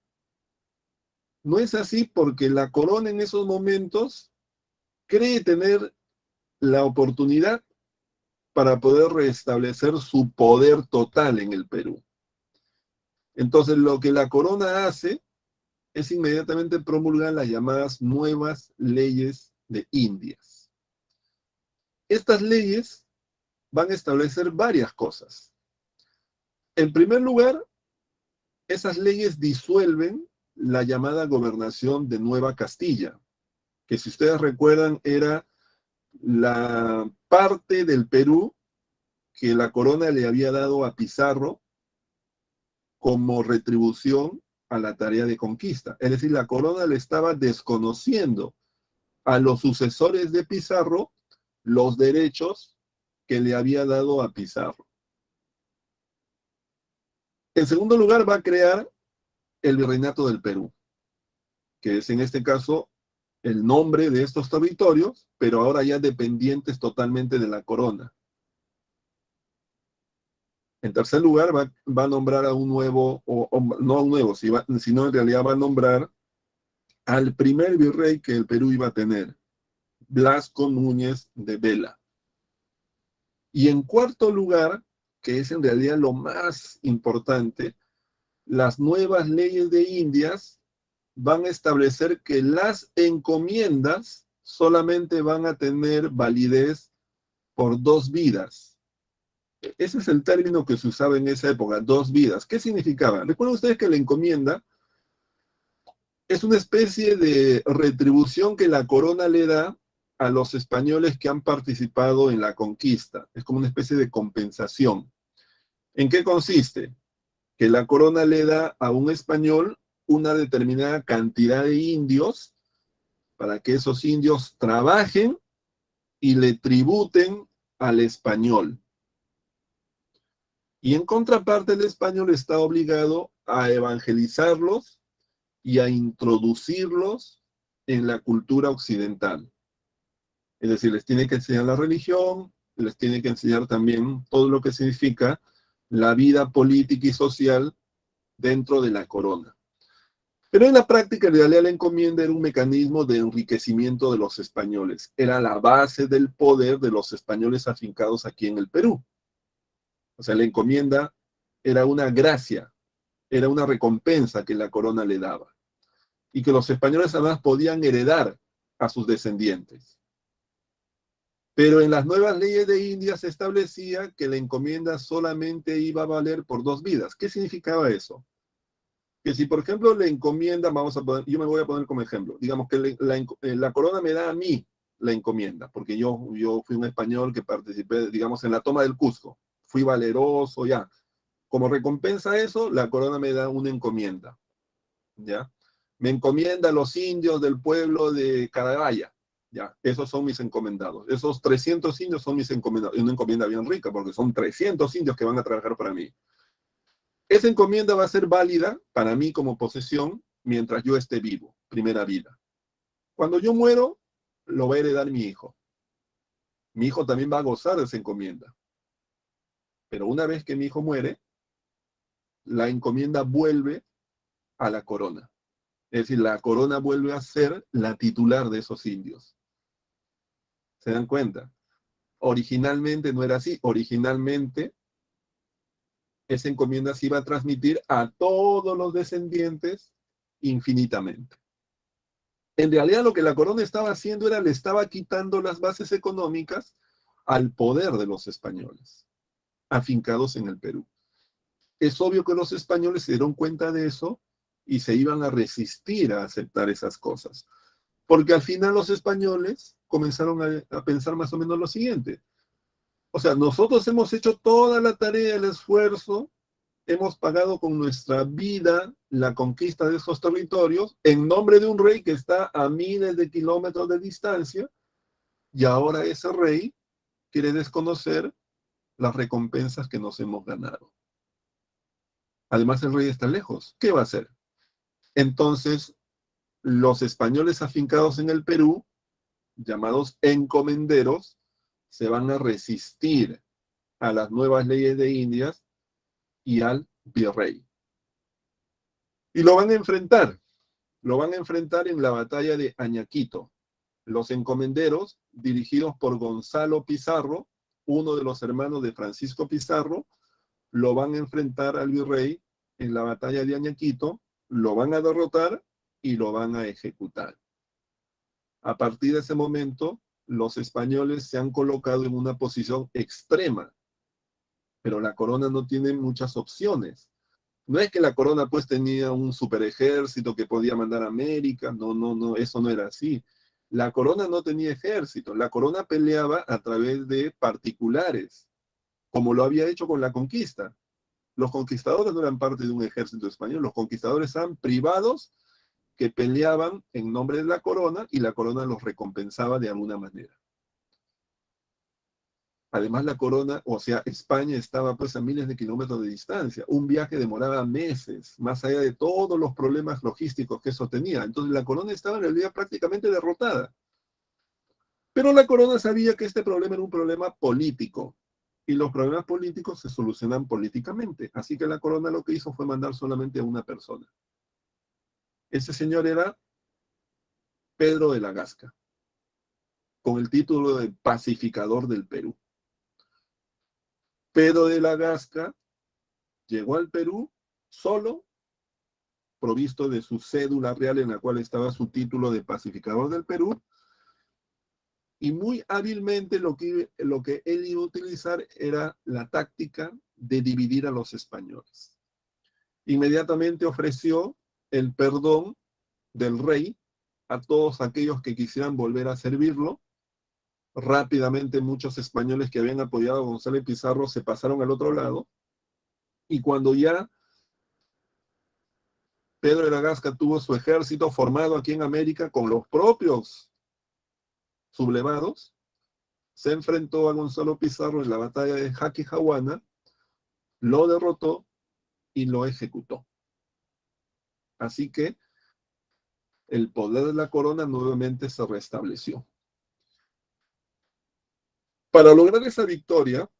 A: No es así porque la corona en esos momentos cree tener la oportunidad para poder restablecer su poder total en el Perú. Entonces, lo que la corona hace es inmediatamente promulgar las llamadas nuevas leyes de Indias. Estas leyes van a establecer varias cosas. En primer lugar, esas leyes disuelven la llamada gobernación de Nueva Castilla, que si ustedes recuerdan era la parte del Perú que la corona le había dado a Pizarro como retribución a la tarea de conquista. Es decir, la corona le estaba desconociendo a los sucesores de Pizarro los derechos que le había dado a Pizarro. En segundo lugar, va a crear el Virreinato del Perú, que es en este caso el nombre de estos territorios, pero ahora ya dependientes totalmente de la corona. En tercer lugar, va a nombrar a un nuevo, o no a un nuevo, sino en realidad va a nombrar al primer virrey que el Perú iba a tener, Blasco Núñez de Vela. Y en cuarto lugar, que es en realidad lo más importante, las nuevas leyes de Indias van a establecer que las encomiendas solamente van a tener validez por 2 vidas. Ese es el término que se usaba en esa época, 2 vidas. ¿Qué significaba? Recuerden ustedes que la encomienda es una especie de retribución que la corona le da a los españoles que han participado en la conquista. Es como una especie de compensación. ¿En qué consiste? Que la corona le da a un español una determinada cantidad de indios para que esos indios trabajen y le tributen al español. Y en contraparte, el español está obligado a evangelizarlos y a introducirlos en la cultura occidental. Es decir, les tiene que enseñar la religión, les tiene que enseñar también todo lo que significa la vida política y social dentro de la corona. Pero en la práctica, en realidad, la encomienda era un mecanismo de enriquecimiento de los españoles. Era la base del poder de los españoles afincados aquí en el Perú. O sea, la encomienda era una gracia, era una recompensa que la corona le daba. Y que los españoles además podían heredar a sus descendientes. Pero en las nuevas leyes de India se establecía que la encomienda solamente iba a valer por 2 vidas. ¿Qué significaba eso? Que si, por ejemplo, la encomienda, yo me voy a poner como ejemplo, digamos que la corona me da a mí la encomienda, porque yo fui un español que participé, digamos, en la toma del Cusco, fui valeroso, ya. Como recompensa a eso, la corona me da una encomienda, ¿ya? Me encomienda a los indios del pueblo de Carabaya, ya, esos son mis encomendados. Esos 300 indios son mis encomendados. Y una encomienda bien rica, porque son 300 indios que van a trabajar para mí. Esa encomienda va a ser válida para mí como posesión mientras yo esté vivo, primera vida. Cuando yo muero, lo va a heredar mi hijo. Mi hijo también va a gozar de esa encomienda. Pero una vez que mi hijo muere, la encomienda vuelve a la corona. Es decir, la corona vuelve a ser la titular de esos indios. ¿Se dan cuenta? Originalmente no era así. Originalmente esa encomienda se iba a transmitir a todos los descendientes infinitamente. En realidad lo que la corona estaba haciendo era le estaba quitando las bases económicas al poder de los españoles, afincados en el Perú. Es obvio que los españoles se dieron cuenta de eso y se iban a resistir a aceptar esas cosas. Porque al final los españoles comenzaron a pensar más o menos lo siguiente. O sea, nosotros hemos hecho toda la tarea, el esfuerzo, hemos pagado con nuestra vida la conquista de esos territorios en nombre de un rey que está a miles de kilómetros de distancia, y ahora ese rey quiere desconocer las recompensas que nos hemos ganado. Además, el rey está lejos. ¿Qué va a hacer? Entonces, los españoles afincados en el Perú, llamados encomenderos, se van a resistir a las nuevas leyes de Indias y al virrey. Y lo van a enfrentar. Lo van a enfrentar en la batalla de Añaquito. Los encomenderos, dirigidos por Gonzalo Pizarro, uno de los hermanos de Francisco Pizarro, lo van a enfrentar al virrey en la batalla de Añaquito, lo van a derrotar y lo van a ejecutar. A partir de ese momento, los españoles se han colocado en una posición extrema, pero la corona no tiene muchas opciones. No es que la corona pues tenía un super ejército que podía mandar a América, no, eso no era así. La corona no tenía ejército, la corona peleaba a través de particulares, como lo había hecho con la conquista. Los conquistadores no eran parte de un ejército español, los conquistadores eran privados que peleaban en nombre de la corona y la corona los recompensaba de alguna manera. Además, la corona, o sea, España estaba pues a miles de kilómetros de distancia. Un viaje demoraba meses, más allá de todos los problemas logísticos que eso tenía. Entonces, la corona estaba en realidad prácticamente derrotada. Pero la corona sabía que este problema era un problema político. Y los problemas políticos se solucionan políticamente. Así que la corona lo que hizo fue mandar solamente a una persona. Ese señor era Pedro de la Gasca, con el título de pacificador del Perú. Pedro de la Gasca llegó al Perú solo, provisto de su cédula real en la cual estaba su título de pacificador del Perú, y muy hábilmente lo que él iba a utilizar era la táctica de dividir a los españoles. Inmediatamente ofreció el perdón del rey a todos aquellos que quisieran volver a servirlo. Rápidamente muchos españoles que habían apoyado a Gonzalo Pizarro se pasaron al otro lado, y cuando ya Pedro de la Gasca tuvo su ejército formado aquí en América con los propios sublevados, se enfrentó a Gonzalo Pizarro en la batalla de Jaquijahuana lo derrotó y lo ejecutó. Así que el poder de la corona nuevamente se restableció. Para lograr esa victoria,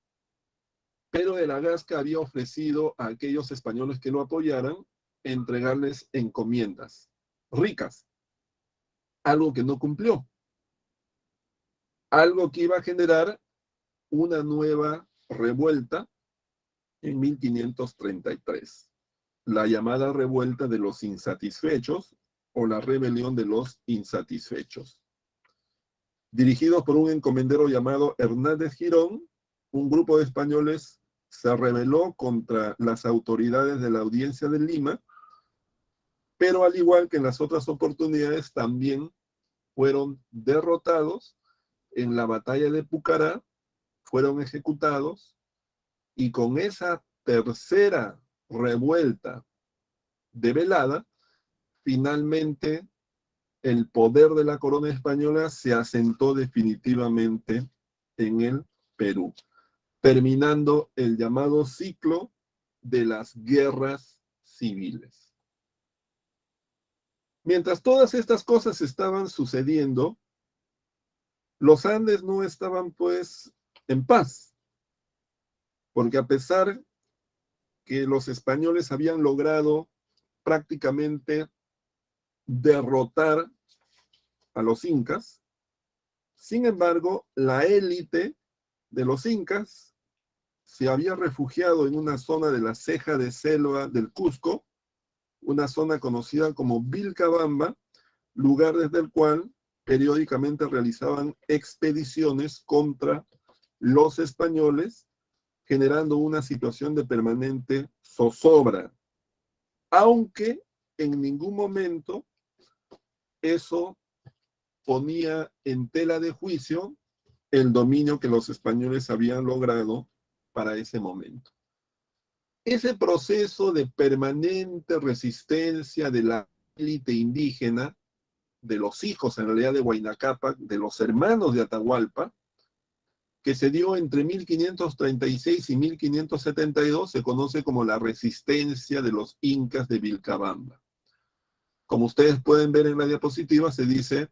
A: Pedro de la Gasca había ofrecido a aquellos españoles que lo apoyaran entregarles encomiendas ricas, algo que no cumplió, algo que iba a generar una nueva revuelta en 1533, la llamada revuelta de los insatisfechos o la rebelión de los insatisfechos. Dirigidos por un encomendero llamado Hernández Girón, un grupo de españoles se rebeló contra las autoridades de la Audiencia de Lima, pero al igual que en las otras oportunidades también fueron derrotados en la batalla de Pucará, fueron ejecutados, y con esa tercera revuelta debelada, finalmente el poder de la corona española se asentó definitivamente en el Perú, terminando el llamado ciclo de las guerras civiles. Mientras todas estas cosas estaban sucediendo, los Andes no estaban pues en paz, porque a pesar que los españoles habían logrado prácticamente derrotar a los incas, sin embargo, la élite de los incas se había refugiado en una zona de la ceja de selva del Cusco, una zona conocida como Vilcabamba, lugar desde el cual periódicamente realizaban expediciones contra los españoles, generando una situación de permanente zozobra, aunque en ningún momento eso ponía en tela de juicio el dominio que los españoles habían logrado para ese momento. Ese proceso de permanente resistencia de la élite indígena, de los hijos en realidad de Huayna Cápac, de los hermanos de Atahualpa, que se dio entre 1536 y 1572, se conoce como la resistencia de los incas de Vilcabamba. Como ustedes pueden ver en la diapositiva, se dice,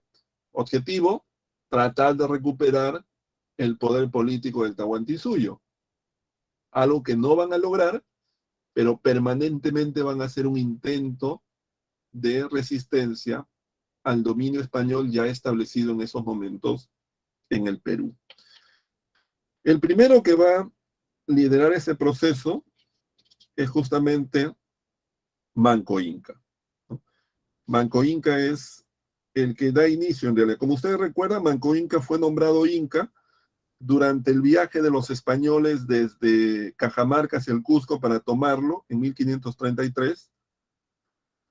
A: objetivo, tratar de recuperar el poder político del Tahuantinsuyo. Algo que no van a lograr, pero permanentemente van a hacer un intento de resistencia al dominio español ya establecido en esos momentos en el Perú. El primero que va a liderar ese proceso es justamente Manco Inca. Manco Inca es el que da inicio, en realidad. Como ustedes recuerdan, Manco Inca fue nombrado Inca durante el viaje de los españoles desde Cajamarca hacia el Cusco para tomarlo en 1533.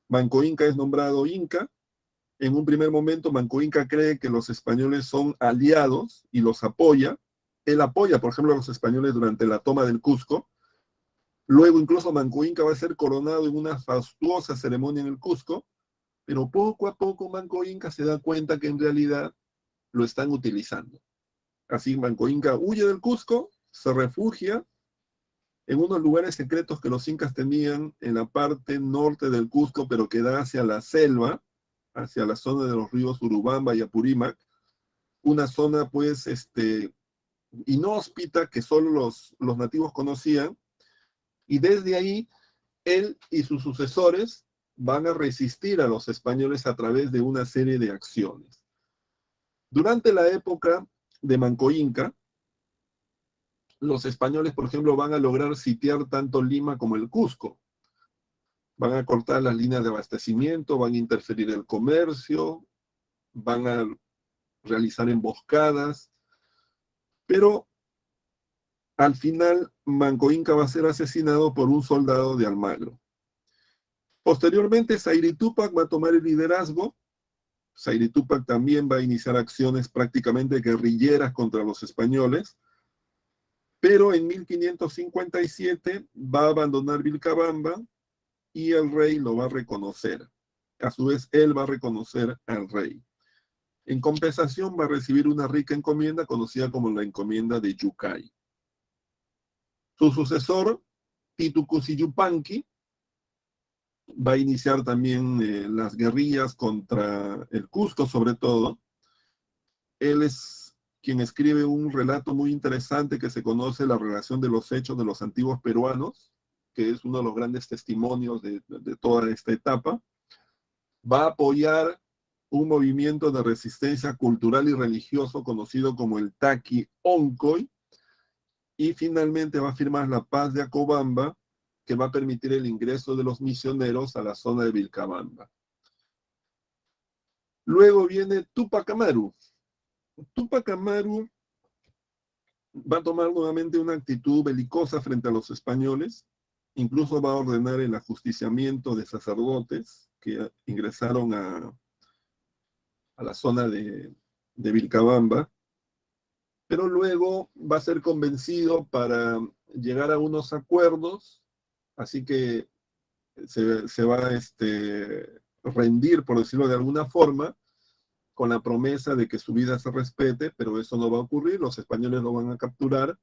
A: Manco Inca es nombrado Inca. En un primer momento, Manco Inca cree que los españoles son aliados y los apoya. Él apoya, por ejemplo, a los españoles durante la toma del Cusco. Luego, incluso, Manco Inca va a ser coronado en una fastuosa ceremonia en el Cusco, pero poco a poco Manco Inca se da cuenta que en realidad lo están utilizando. Así Manco Inca huye del Cusco, se refugia en unos lugares secretos que los incas tenían en la parte norte del Cusco, pero que da hacia la selva, hacia la zona de los ríos Urubamba y Apurímac, una zona pues inhóspita que solo los nativos conocían, y desde ahí él y sus sucesores van a resistir a los españoles a través de una serie de acciones. Durante la época de Manco Inca, los españoles, por ejemplo, van a lograr sitiar tanto Lima como el Cusco. Van a cortar las líneas de abastecimiento, van a interferir el comercio, van a realizar emboscadas, pero al final Manco Inca va a ser asesinado por un soldado de Almagro. Posteriormente, Zaire Túpac va a tomar el liderazgo. Zaire Túpac también va a iniciar acciones prácticamente guerrilleras contra los españoles, pero en 1557 va a abandonar Vilcabamba y el rey lo va a reconocer. A su vez, él va a reconocer al rey. En compensación, va a recibir una rica encomienda conocida como la encomienda de Yucay. Su sucesor Tucuci Yupanqui va a iniciar también las guerrillas contra el Cusco, sobre todo. Él es quien escribe un relato muy interesante que se conoce la relación de los hechos de los antiguos peruanos, que es uno de los grandes testimonios de toda esta etapa. Va a apoyar un movimiento de resistencia cultural y religioso conocido como el Taqui Oncoy, y finalmente va a firmar la paz de Acobamba, que va a permitir el ingreso de los misioneros a la zona de Vilcabamba. Luego viene Túpac Amaru. Túpac Amaru va a tomar nuevamente una actitud belicosa frente a los españoles, incluso va a ordenar el ajusticiamiento de sacerdotes que ingresaron a la zona de Vilcabamba, pero luego va a ser convencido para llegar a unos acuerdos, así que se va a rendir, por decirlo de alguna forma, con la promesa de que su vida se respete, pero eso no va a ocurrir, los españoles lo van a capturar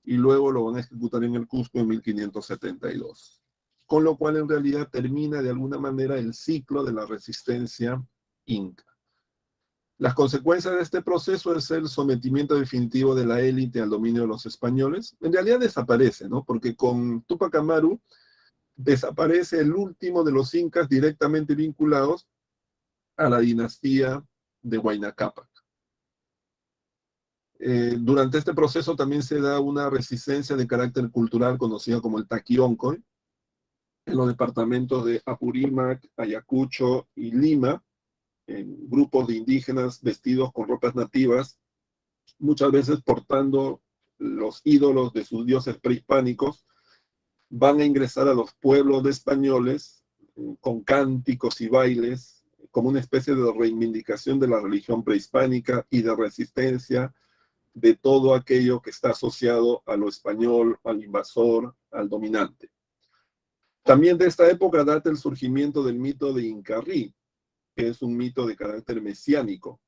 A: y luego lo van a ejecutar en el Cusco en 1572. Con lo cual, en realidad, termina de alguna manera el ciclo de la resistencia inca. Las consecuencias de este proceso es el sometimiento definitivo de la élite al dominio de los españoles. En realidad desaparece, ¿no? Porque con Túpac Amaru desaparece el último de los incas directamente vinculados a la dinastía de Huayna Cápac. Durante este proceso también se da una resistencia de carácter cultural conocida como el Taqui Oncoy en los departamentos de Apurímac, Ayacucho y Lima, en grupos de indígenas vestidos con ropas nativas, muchas veces portando los ídolos de sus dioses prehispánicos, van a ingresar a los pueblos de españoles con cánticos y bailes, como una especie de reivindicación de la religión prehispánica y de resistencia de todo aquello que está asociado a lo español, al invasor, al dominante. También de esta época data el surgimiento del mito de Incarrí, que es un mito de carácter mesiánico,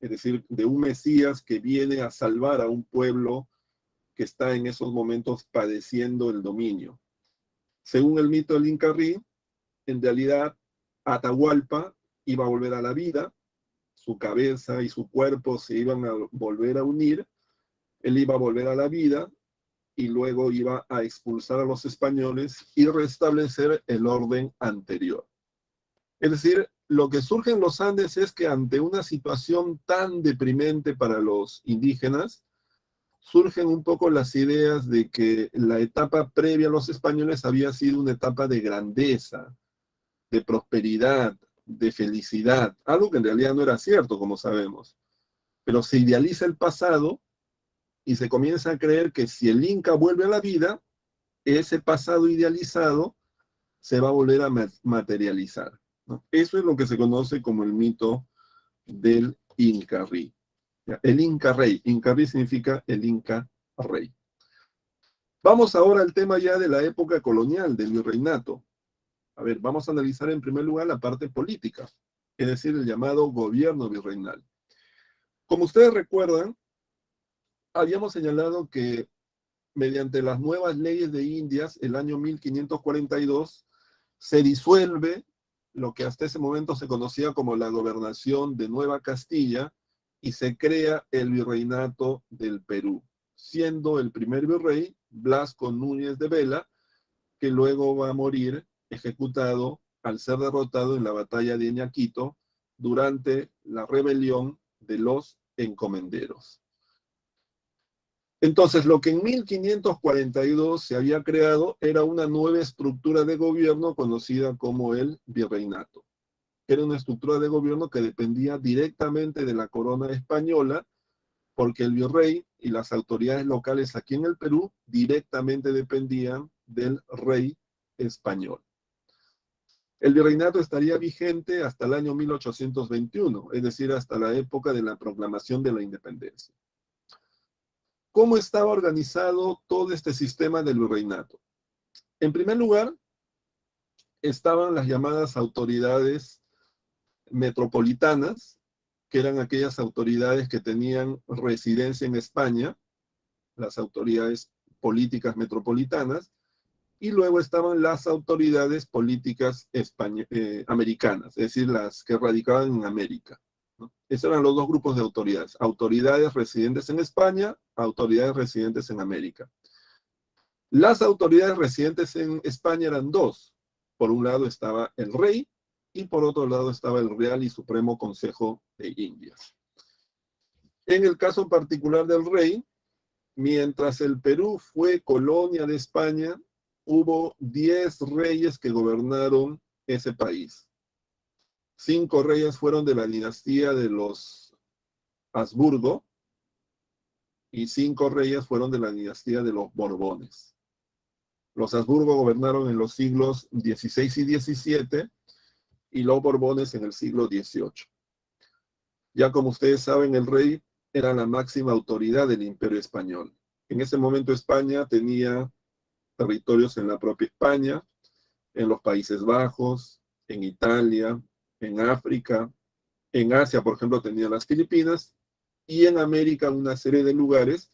A: es decir, de un Mesías que viene a salvar a un pueblo que está en esos momentos padeciendo el dominio. Según el mito del Incarrí, en realidad Atahualpa iba a volver a la vida, su cabeza y su cuerpo se iban a volver a unir, él iba a volver a la vida y luego iba a expulsar a los españoles y restablecer el orden anterior. Es decir, lo que surge en los Andes es que ante una situación tan deprimente para los indígenas, surgen un poco las ideas de que la etapa previa a los españoles había sido una etapa de grandeza, de prosperidad, de felicidad, algo que en realidad no era cierto, como sabemos. Pero se idealiza el pasado y se comienza a creer que si el Inca vuelve a la vida, ese pasado idealizado se va a volver a materializar, ¿no? Eso es lo que se conoce como el mito del Incarrí. El Inca Rey. Incarrí significa el Inca Rey. Vamos ahora al tema ya de la época colonial, del virreinato. A ver, vamos a analizar en primer lugar la parte política, es decir, el llamado gobierno virreinal. Como ustedes recuerdan, habíamos señalado que mediante las nuevas leyes de Indias, el año 1542, se disuelve lo que hasta ese momento se conocía como la gobernación de Nueva Castilla y se crea el virreinato del Perú, siendo el primer virrey Blasco Núñez de Vela, que luego va a morir ejecutado al ser derrotado en la batalla de Ñaquito durante la rebelión de los encomenderos. Entonces, lo que en 1542 se había creado era una nueva estructura de gobierno conocida como el virreinato. Era una estructura de gobierno que dependía directamente de la corona española, porque el virrey y las autoridades locales aquí en el Perú directamente dependían del rey español. El virreinato estaría vigente hasta el año 1821, es decir, hasta la época de la proclamación de la independencia. ¿Cómo estaba organizado todo este sistema del virreinato? En primer lugar, estaban las llamadas autoridades metropolitanas, que eran aquellas autoridades que tenían residencia en España, las autoridades políticas metropolitanas, y luego estaban las autoridades políticas americanas, es decir, las que radicaban en América, ¿no? Esos eran los dos grupos de autoridades: autoridades residentes en España, autoridades residentes en América. Las autoridades residentes en España eran dos. Por un lado estaba el rey y por otro lado estaba el Real y Supremo Consejo de Indias. En el caso particular del rey, mientras el Perú fue colonia de España, hubo 10 reyes que gobernaron ese país. 5 reyes fueron de la dinastía de los Habsburgo y 5 reyes fueron de la dinastía de los Borbones. Los Habsburgo gobernaron en los siglos XVI y XVII y los Borbones en el siglo XVIII. Ya como ustedes saben, el rey era la máxima autoridad del Imperio Español. En ese momento España tenía territorios en la propia España, en los Países Bajos, en Italia, en África, en Asia, por ejemplo, tenía las Filipinas, y en América una serie de lugares,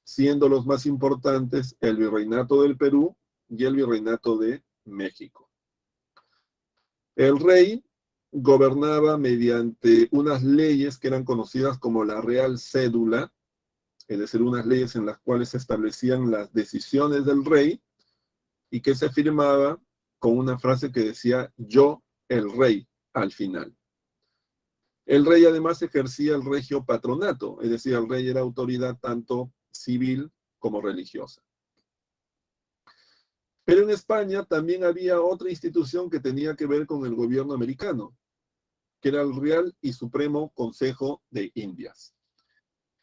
A: siendo los más importantes el Virreinato del Perú y el Virreinato de México. El rey gobernaba mediante unas leyes que eran conocidas como la Real Cédula, es decir, unas leyes en las cuales se establecían las decisiones del rey y que se firmaba con una frase que decía "yo, el rey", al final. El rey además ejercía el regio patronato, es decir, el rey era autoridad tanto civil como religiosa. Pero en España también había otra institución que tenía que ver con el gobierno americano, que era el Real y Supremo Consejo de Indias.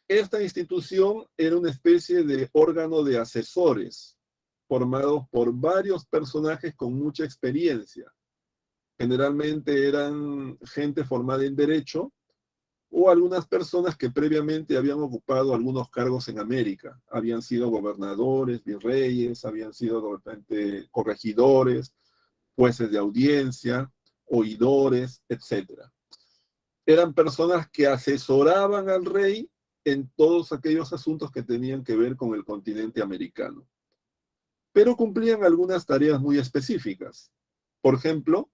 A: Esta institución era una especie de órgano de asesores formados por varios personajes con mucha experiencia. Generalmente eran gente formada en derecho o algunas personas que previamente habían ocupado algunos cargos en América. Habían sido gobernadores, virreyes, habían sido de repente corregidores, jueces de audiencia, oidores, etc. Eran personas que asesoraban al rey en todos aquellos asuntos que tenían que ver con el continente americano. Pero cumplían algunas tareas muy específicas. Por ejemplo,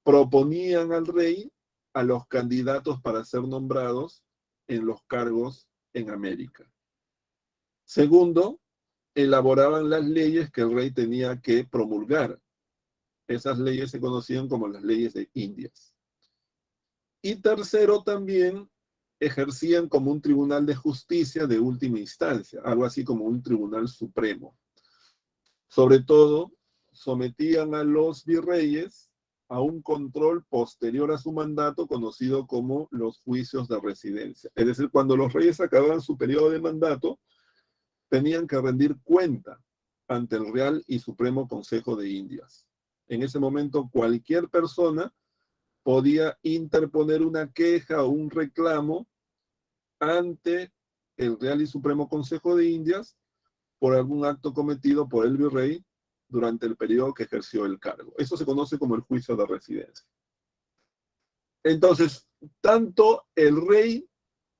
A: proponían al rey a los candidatos para ser nombrados en los cargos en América. Segundo, elaboraban las leyes que el rey tenía que promulgar. Esas leyes se conocían como las leyes de Indias. Y tercero, también ejercían como un tribunal de justicia de última instancia, algo así como un tribunal supremo. Sobre todo, sometían a los virreyes a un control posterior a su mandato conocido como los juicios de residencia. Es decir, cuando los reyes acababan su periodo de mandato, tenían que rendir cuenta ante el Real y Supremo Consejo de Indias. En ese momento, cualquier persona podía interponer una queja o un reclamo ante el Real y Supremo Consejo de Indias por algún acto cometido por el virrey durante el periodo que ejerció el cargo. Eso se conoce como el juicio de residencia. Entonces, tanto el rey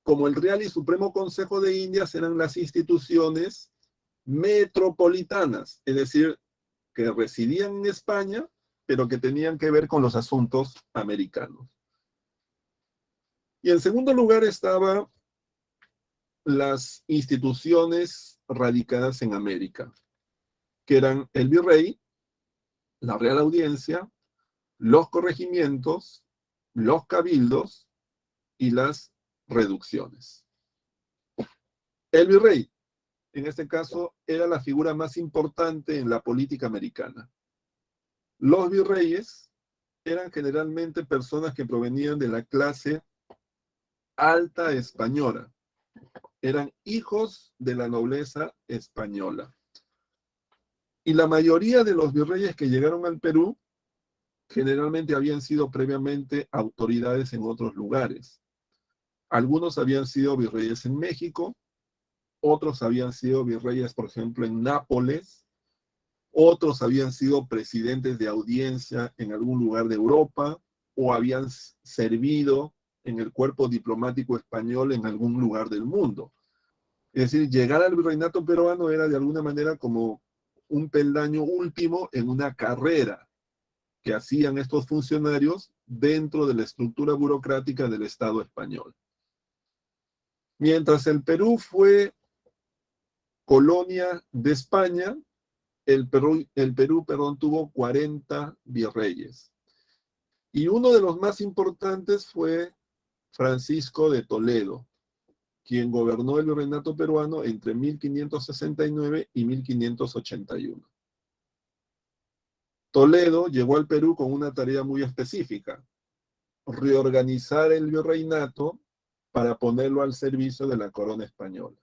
A: como el Real y Supremo Consejo de Indias eran las instituciones metropolitanas, es decir, que residían en España, pero que tenían que ver con los asuntos americanos. Y en segundo lugar estaban las instituciones radicadas en América, que eran el virrey, la Real Audiencia, los corregimientos, los cabildos y las reducciones. El virrey, en este caso, era la figura más importante en la política americana. Los virreyes eran generalmente personas que provenían de la clase alta española. Eran hijos de la nobleza española. Y la mayoría de los virreyes que llegaron al Perú generalmente habían sido previamente autoridades en otros lugares. Algunos habían sido virreyes en México, otros habían sido virreyes, por ejemplo, en Nápoles, otros habían sido presidentes de audiencia en algún lugar de Europa, o habían servido en el cuerpo diplomático español en algún lugar del mundo. Es decir, llegar al virreinato peruano era de alguna manera como un peldaño último en una carrera que hacían estos funcionarios dentro de la estructura burocrática del Estado español. Mientras el Perú fue colonia de España, el Perú, tuvo 40 virreyes. Y uno de los más importantes fue Francisco de Toledo, quien gobernó el virreinato peruano entre 1569 y 1581. Toledo llegó al Perú con una tarea muy específica: reorganizar el virreinato para ponerlo al servicio de la corona española.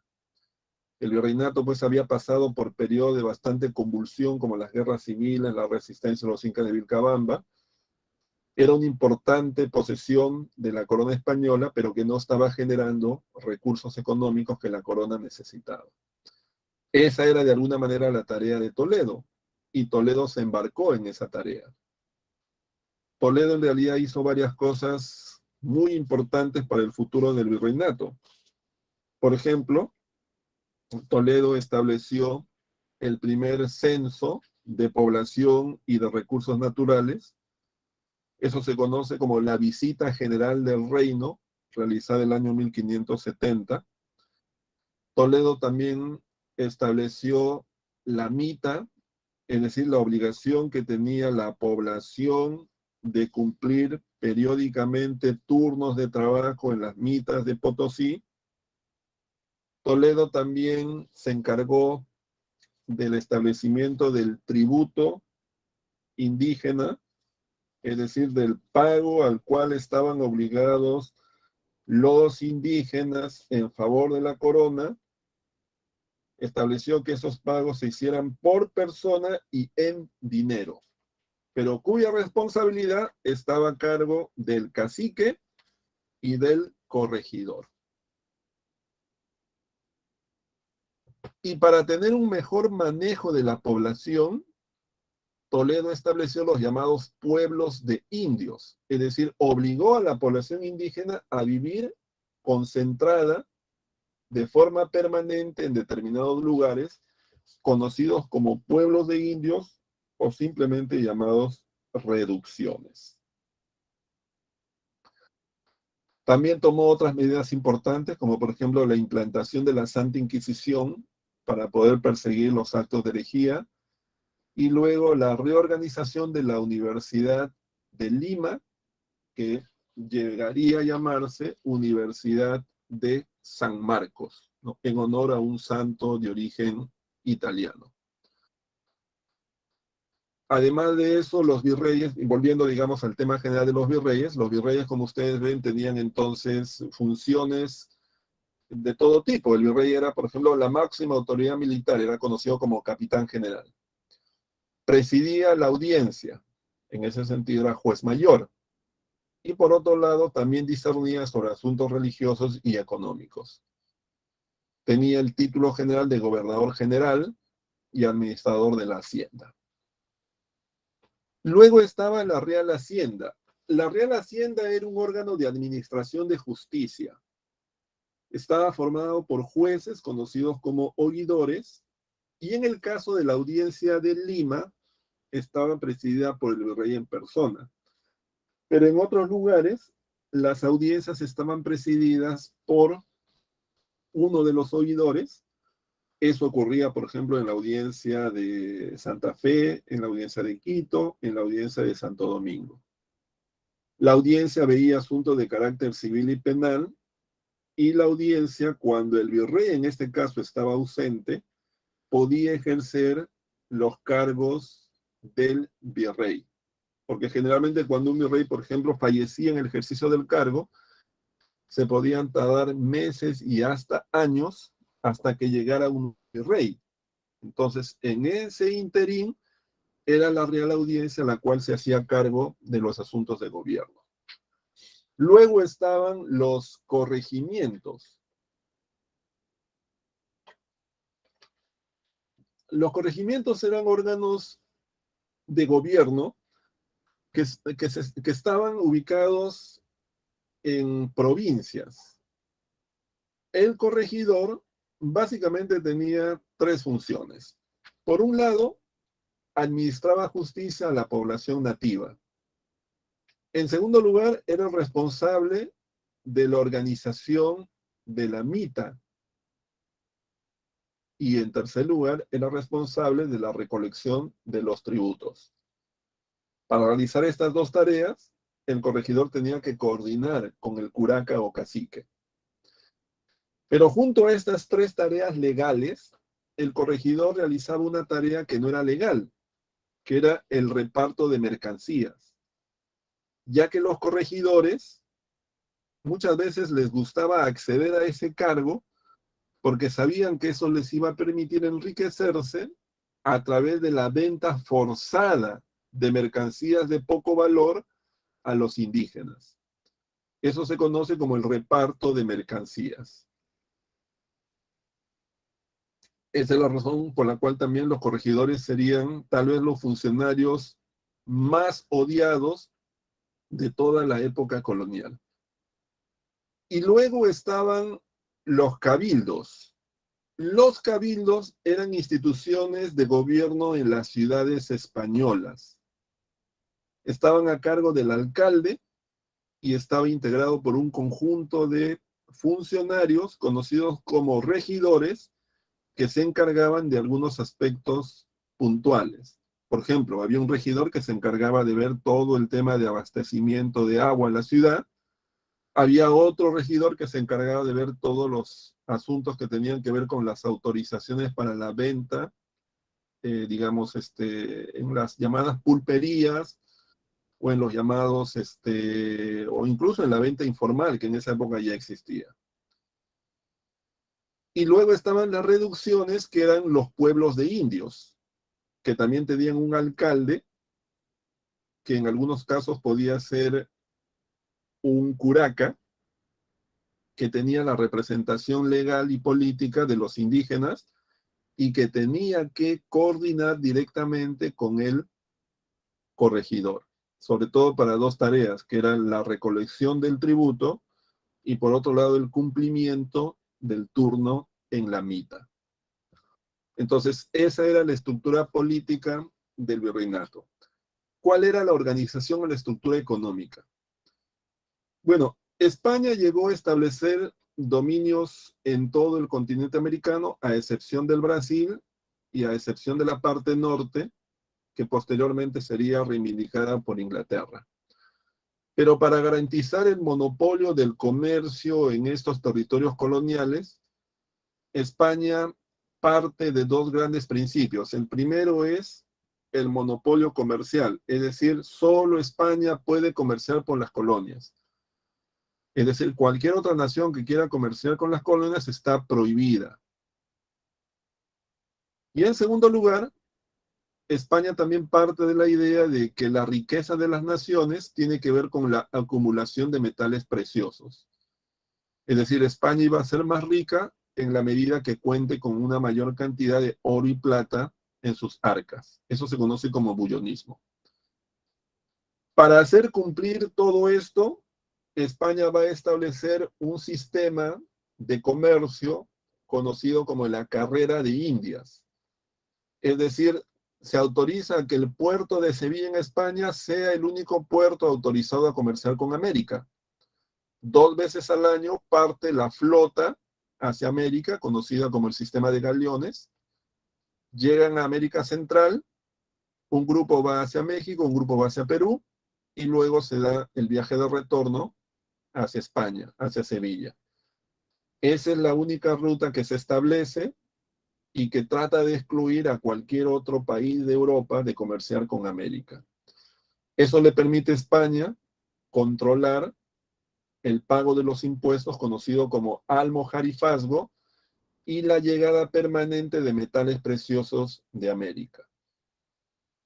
A: El virreinato pues había pasado por periodos de bastante convulsión, como las guerras civiles, la resistencia de los incas de Vilcabamba. Era una importante posesión de la corona española, pero que no estaba generando recursos económicos que la corona necesitaba. Esa era de alguna manera la tarea de Toledo, y Toledo se embarcó en esa tarea. Toledo en realidad hizo varias cosas muy importantes para el futuro del virreinato. Por ejemplo, Toledo estableció el primer censo de población y de recursos naturales. Eso se conoce como la Visita General del Reino, realizada en el año 1570. Toledo también estableció la mita, es decir, la obligación que tenía la población de cumplir periódicamente turnos de trabajo en las mitas de Potosí. Toledo también se encargó del establecimiento del tributo indígena, es decir, del pago al cual estaban obligados los indígenas en favor de la corona. Estableció que esos pagos se hicieran por persona y en dinero, pero cuya responsabilidad estaba a cargo del cacique y del corregidor. Y para tener un mejor manejo de la población, Toledo estableció los llamados pueblos de indios, es decir, obligó a la población indígena a vivir concentrada de forma permanente en determinados lugares, conocidos como pueblos de indios o simplemente llamados reducciones. También tomó otras medidas importantes, como por ejemplo la implantación de la Santa Inquisición para poder perseguir los actos de herejía, y luego la reorganización de la Universidad de Lima, que llegaría a llamarse Universidad de San Marcos, ¿no?, en honor a un santo de origen italiano. Además de eso, los virreyes, y volviendo, digamos, al tema general de los virreyes, como ustedes ven, tenían entonces funciones de todo tipo. El virrey era, por ejemplo, la máxima autoridad militar, era conocido como capitán general. Presidía la audiencia, en ese sentido era juez mayor. Y por otro lado, también discernía sobre asuntos religiosos y económicos. Tenía el título general de gobernador general y administrador de la hacienda. Luego estaba la Real Hacienda. La Real Hacienda era un órgano de administración de justicia. Estaba formado por jueces conocidos como oidores, y en el caso de la audiencia de Lima, estaba presidida por el virrey en persona. Pero en otros lugares, las audiencias estaban presididas por uno de los oidores. Eso ocurría, por ejemplo, en la audiencia de Santa Fe, en la audiencia de Quito, en la audiencia de Santo Domingo. La audiencia veía asuntos de carácter civil y penal, y la audiencia, cuando el virrey en este caso estaba ausente, podía ejercer los cargos del virrey. Porque generalmente cuando un virrey, por ejemplo, fallecía en el ejercicio del cargo, se podían tardar meses y hasta años hasta que llegara un virrey. Entonces, en ese interín, era la Real Audiencia la cual se hacía cargo de los asuntos de gobierno. Luego estaban los corregimientos. Los corregimientos eran órganos de gobierno que estaban ubicados en provincias. El corregidor básicamente tenía tres funciones. Por un lado, administraba justicia a la población nativa. En segundo lugar, era responsable de la organización de la mita. Y en tercer lugar, era responsable de la recolección de los tributos. Para realizar estas dos tareas, el corregidor tenía que coordinar con el curaca o cacique. Pero junto a estas tres tareas legales, el corregidor realizaba una tarea que no era legal, que era el reparto de mercancías, ya que los corregidores muchas veces les gustaba acceder a ese cargo porque sabían que eso les iba a permitir enriquecerse a través de la venta forzada de mercancías de poco valor a los indígenas. Eso se conoce como el reparto de mercancías. Esa es la razón por la cual también los corregidores serían tal vez los funcionarios más odiados de toda la época colonial. Y luego estaban los cabildos. Los cabildos eran instituciones de gobierno en las ciudades españolas. Estaban a cargo del alcalde y estaba integrado por un conjunto de funcionarios conocidos como regidores que se encargaban de algunos aspectos puntuales. Por ejemplo, había un regidor que se encargaba de ver todo el tema de abastecimiento de agua en la ciudad. Había otro regidor que se encargaba de ver todos los asuntos que tenían que ver con las autorizaciones para la venta, digamos, en las llamadas pulperías o en los llamados, o incluso en la venta informal, que en esa época ya existía. Y luego estaban las reducciones, que eran los pueblos de indios, que también tenían un alcalde, que en algunos casos podía ser un curaca, que tenía la representación legal y política de los indígenas y que tenía que coordinar directamente con el corregidor, sobre todo para dos tareas, que eran la recolección del tributo y por otro lado el cumplimiento del turno en la mita. Entonces, esa era la estructura política del virreinato. ¿Cuál era la organización o la estructura económica? Bueno, España llegó a establecer dominios en todo el continente americano, a excepción del Brasil y a excepción de la parte norte, que posteriormente sería reivindicada por Inglaterra. Pero para garantizar el monopolio del comercio en estos territorios coloniales, España parte de dos grandes principios. El primero es el monopolio comercial, es decir, solo España puede comerciar con las colonias. Es decir, cualquier otra nación que quiera comerciar con las colonias está prohibida. Y en segundo lugar, España también parte de la idea de que la riqueza de las naciones tiene que ver con la acumulación de metales preciosos. Es decir, España iba a ser más rica en la medida que cuente con una mayor cantidad de oro y plata en sus arcas. Eso se conoce como bullonismo. Para hacer cumplir todo esto, España va a establecer un sistema de comercio conocido como la carrera de Indias. Es decir, se autoriza que el puerto de Sevilla en España sea el único puerto autorizado a comerciar con América. 2 veces al año parte la flota hacia América, conocida como el sistema de galeones. Llegan a América Central, un grupo va hacia México, un grupo va hacia Perú, y luego se da el viaje de retorno hacia España, hacia Sevilla. Esa es la única ruta que se establece y que trata de excluir a cualquier otro país de Europa de comerciar con América. Eso le permite a España controlar el pago de los impuestos, conocido como almojarifazgo, y la llegada permanente de metales preciosos de América.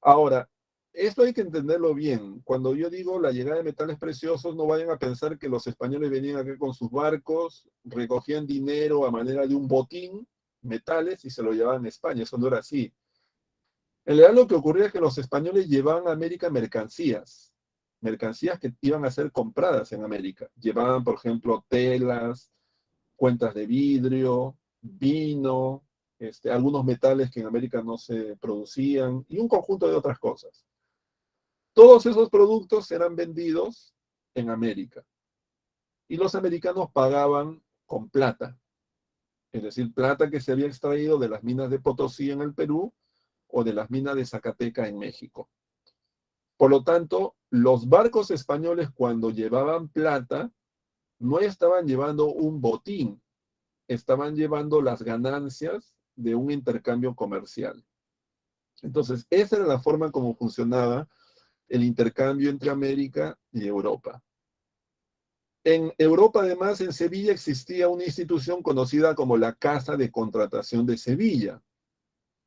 A: Ahora, esto hay que entenderlo bien. Cuando yo digo la llegada de metales preciosos, no vayan a pensar que los españoles venían aquí con sus barcos, recogían dinero a manera de un botín, metales, y se lo llevaban a España. Eso no era así. En realidad lo que ocurría es que los españoles llevaban a América mercancías, mercancías que iban a ser compradas en América. Llevaban, por ejemplo, telas, cuentas de vidrio, vino, algunos metales que en América no se producían y un conjunto de otras cosas. Todos esos productos eran vendidos en América y los americanos pagaban con plata, es decir, plata que se había extraído de las minas de Potosí en el Perú o de las minas de Zacatecas en México. Por lo tanto, los barcos españoles cuando llevaban plata no estaban llevando un botín, estaban llevando las ganancias de un intercambio comercial. Entonces, esa era la forma como funcionaba el intercambio entre América y Europa. En Europa, además, en Sevilla existía una institución conocida como la Casa de Contratación de Sevilla,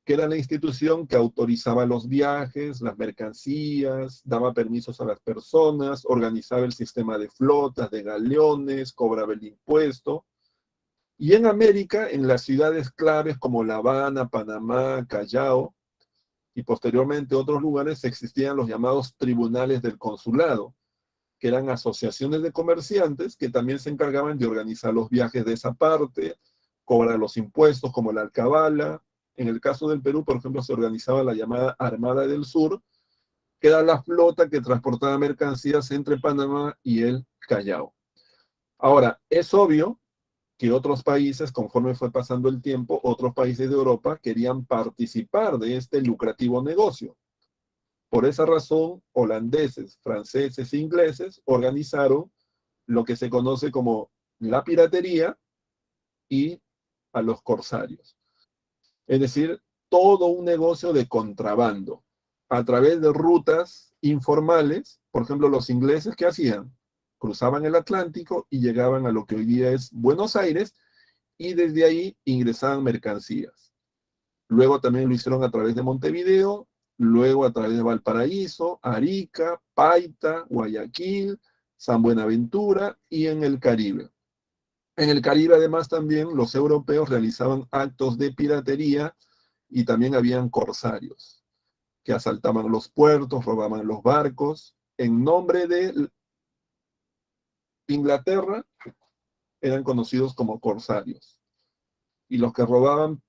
A: que era la institución que autorizaba los viajes, las mercancías, daba permisos a las personas, organizaba el sistema de flotas, de galeones, cobraba el impuesto. Y en América, en las ciudades claves como La Habana, Panamá, Callao y posteriormente otros lugares, existían los llamados tribunales del consulado, que eran asociaciones de comerciantes que también se encargaban de organizar los viajes de esa parte, cobrar los impuestos como la alcabala. En el caso del Perú, por ejemplo, se organizaba la llamada Armada del Sur, que era la flota que transportaba mercancías entre Panamá y el Callao. Ahora, es obvio que otros países, conforme fue pasando el tiempo, otros países de Europa querían participar de este lucrativo negocio. Por esa razón, holandeses, franceses e ingleses organizaron lo que se conoce como la piratería y a los corsarios. Es decir, todo un negocio de contrabando a través de rutas informales. Por ejemplo, los ingleses, ¿qué hacían? Cruzaban el Atlántico y llegaban a lo que hoy día es Buenos Aires y desde ahí ingresaban mercancías. Luego también lo hicieron a través de Montevideo, luego a través de Valparaíso, Arica, Paita, Guayaquil, San Buenaventura y en el Caribe. En el Caribe, además, también los europeos realizaban actos de piratería y también habían corsarios que asaltaban los puertos, robaban los barcos. En nombre de Inglaterra, eran conocidos como corsarios. Y los que robaban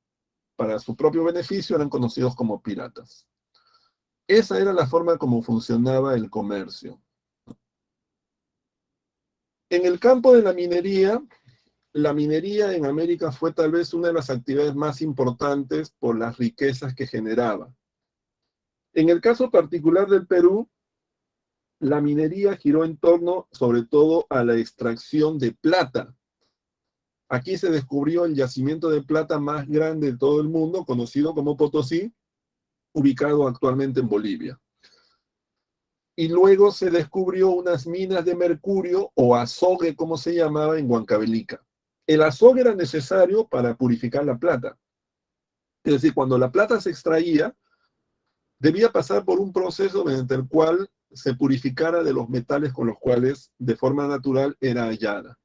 A: para su propio beneficio eran conocidos como piratas. Esa era la forma como funcionaba el comercio. En el campo de la minería en América fue tal vez una de las actividades más importantes por las riquezas que generaba. En el caso particular del Perú, la minería giró en torno sobre todo a la extracción de plata. Aquí se descubrió el yacimiento de plata más grande de todo el mundo, conocido como Potosí, ubicado actualmente en Bolivia. Y luego se descubrió unas minas de mercurio o azogue, como se llamaba, en Huancavelica. El azogue era necesario para purificar la plata. Es decir, cuando la plata se extraía, debía pasar por un proceso mediante el cual se purificara de los metales con los cuales de forma natural era hallada.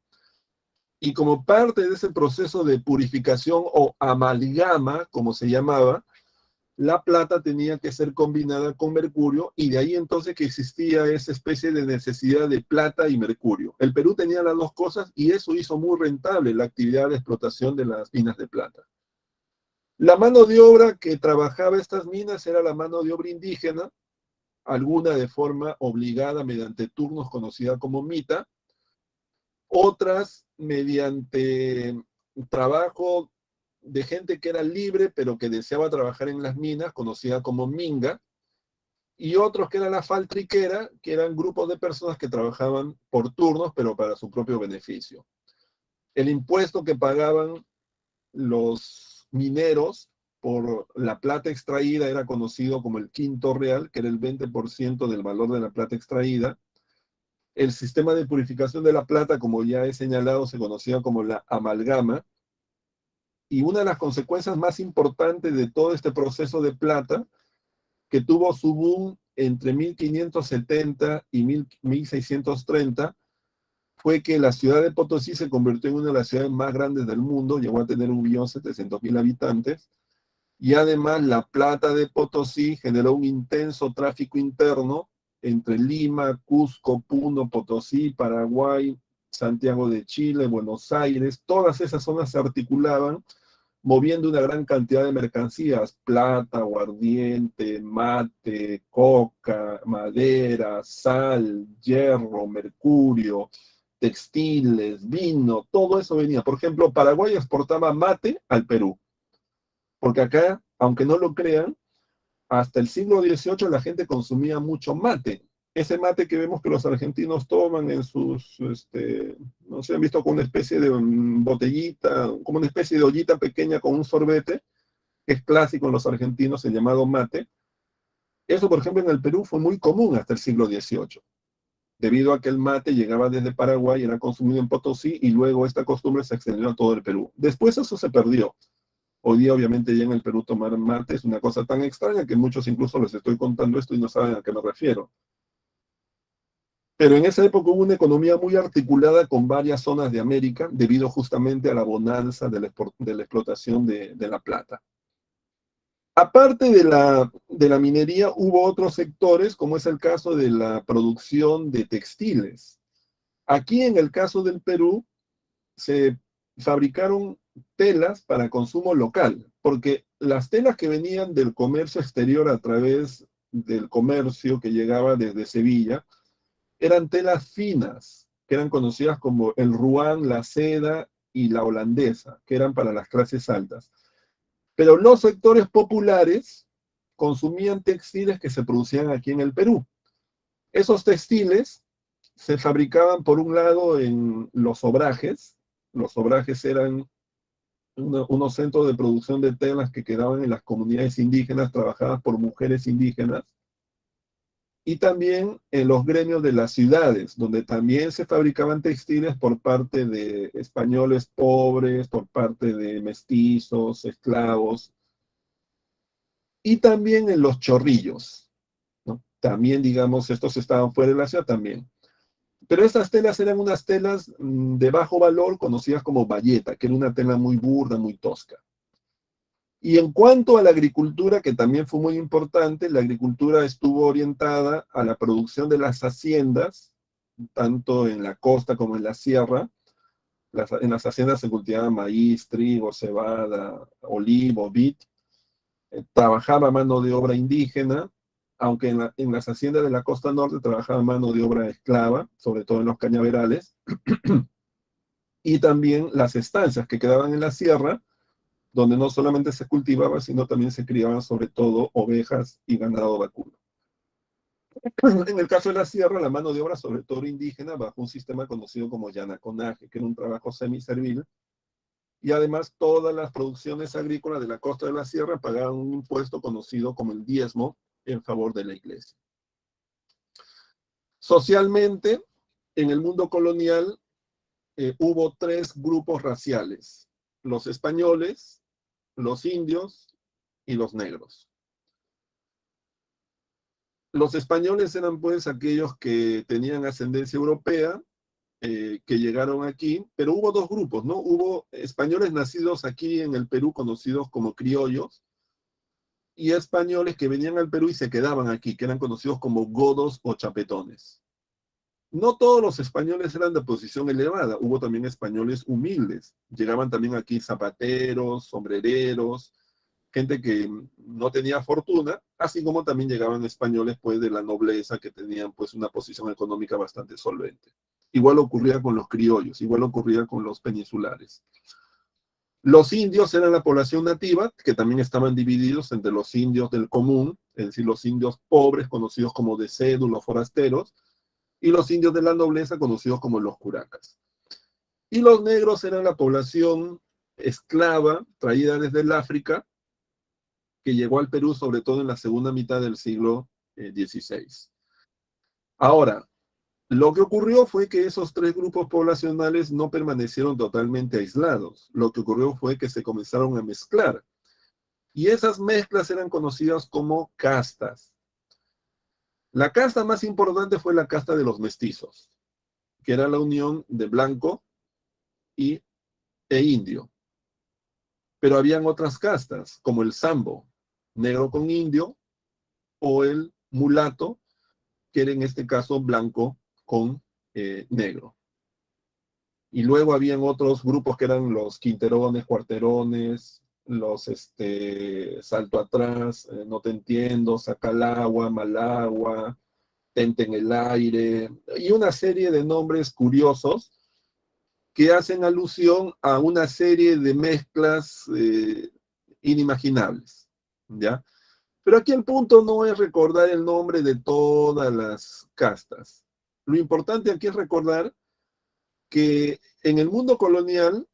A: Y como parte de ese proceso de purificación o amalgama, como se llamaba, la plata tenía que ser combinada con mercurio y de ahí entonces que existía esa especie de necesidad de plata y mercurio. El Perú tenía las dos cosas y eso hizo muy rentable la actividad de explotación de las minas de plata. La mano de obra que trabajaba estas minas era la mano de obra indígena, alguna de forma obligada mediante turnos conocida como mita, otras mediante trabajo de gente que era libre pero que deseaba trabajar en las minas, conocida como minga, y otros que eran la faltriquera, que eran grupos de personas que trabajaban por turnos pero para su propio beneficio. El impuesto que pagaban los mineros por la plata extraída era conocido como el quinto real, que era el 20% del valor de la plata extraída. El sistema de purificación de la plata, como ya he señalado, se conocía como la amalgama. Y una de las consecuencias más importantes de todo este proceso de plata, que tuvo su boom entre 1570 y 1630, fue que la ciudad de Potosí se convirtió en una de las ciudades más grandes del mundo, llegó a tener 1.700.000 habitantes, y además la plata de Potosí generó un intenso tráfico interno entre Lima, Cusco, Puno, Potosí, Paraguay, Santiago de Chile, Buenos Aires. Todas esas zonas se articulaban moviendo una gran cantidad de mercancías: plata, aguardiente, mate, coca, madera, sal, hierro, mercurio, textiles, vino, todo eso venía. Por ejemplo, Paraguay exportaba mate al Perú, porque acá, aunque no lo crean, hasta el siglo XVIII la gente consumía mucho mate. Ese mate que vemos que los argentinos toman en sus, no sé, han visto como una especie de botellita, como una especie de ollita pequeña con un sorbete, que es clásico en los argentinos, el llamado mate. Eso, por ejemplo, en el Perú fue muy común hasta el siglo XVIII, debido a que el mate llegaba desde Paraguay, era consumido en Potosí, y luego esta costumbre se extendió a todo el Perú. Después eso se perdió. Hoy día, obviamente, ya en el Perú tomar mate es una cosa tan extraña que muchos incluso les estoy contando esto y no saben a qué me refiero. Pero en esa época hubo una economía muy articulada con varias zonas de América, debido justamente a la bonanza de la explotación de la plata. Aparte de la minería, hubo otros sectores, como es el caso de la producción de textiles. Aquí, en el caso del Perú, se fabricaron telas para consumo local, porque las telas que venían del comercio exterior a través del comercio que llegaba desde Sevilla, eran telas finas, que eran conocidas como el ruán, la seda y la holandesa, que eran para las clases altas. Pero los sectores populares consumían textiles que se producían aquí en el Perú. Esos textiles se fabricaban, por un lado, en los obrajes. Los obrajes eran unos centros de producción de telas que quedaban en las comunidades indígenas, trabajadas por mujeres indígenas, y también en los gremios de las ciudades, donde también se fabricaban textiles por parte de españoles pobres, por parte de mestizos, esclavos, y también en los chorrillos, ¿no? También, digamos, estos estaban fuera de la ciudad también. Pero estas telas eran unas telas de bajo valor, conocidas como bayeta, que era una tela muy burda, muy tosca. Y en cuanto a la agricultura, que también fue muy importante, la agricultura estuvo orientada a la producción de las haciendas, tanto en la costa como en la sierra. En las haciendas se cultivaba maíz, trigo, cebada, olivo, vid. Trabajaba mano de obra indígena, aunque en las haciendas de la costa norte trabajaba mano de obra esclava, sobre todo en los cañaverales, y también las estancias que quedaban en la sierra, donde no solamente se cultivaba, sino también se criaban sobre todo ovejas y ganado vacuno. En el caso de la sierra, la mano de obra, sobre todo indígena, bajo un sistema conocido como llanaconaje, que era un trabajo semiservil, y además todas las producciones agrícolas de la costa de la sierra pagaban un impuesto conocido como el diezmo en favor de la iglesia. Socialmente, en el mundo colonial, hubo tres grupos raciales: los españoles, los indios y los negros. Los españoles eran pues aquellos que tenían ascendencia europea, que llegaron aquí, pero hubo dos grupos, ¿no? Hubo españoles nacidos aquí en el Perú, conocidos como criollos, y españoles que venían al Perú y se quedaban aquí, que eran conocidos como godos o chapetones. No todos los españoles eran de posición elevada, hubo también españoles humildes. Llegaban también aquí zapateros, sombrereros, gente que no tenía fortuna, así como también llegaban españoles pues de la nobleza, que tenían pues una posición económica bastante solvente. Igual ocurría con los criollos, igual ocurría con los peninsulares. Los indios eran la población nativa, que también estaban divididos entre los indios del común, es decir, los indios pobres, conocidos como de cédula o forasteros, y los indios de la nobleza, conocidos como los curacas. Y los negros eran la población esclava traída desde el África, que llegó al Perú sobre todo en la segunda mitad del siglo XVI. Ahora, lo que ocurrió fue que esos tres grupos poblacionales no permanecieron totalmente aislados. Lo que ocurrió fue que se comenzaron a mezclar. Y esas mezclas eran conocidas como castas. La casta más importante fue la casta de los mestizos, que era la unión de blanco y, e indio. Pero habían otras castas, como el sambo, negro con indio, o el mulato, que era en este caso blanco con negro. Y luego habían otros grupos que eran los quinterones, cuarterones, los salto atrás, no te entiendo, saca el agua, mal agua, tente en el aire, y una serie de nombres curiosos que hacen alusión a una serie de mezclas inimaginables, ¿ya? Pero aquí el punto no es recordar el nombre de todas las castas. Lo importante aquí es recordar que en el mundo colonial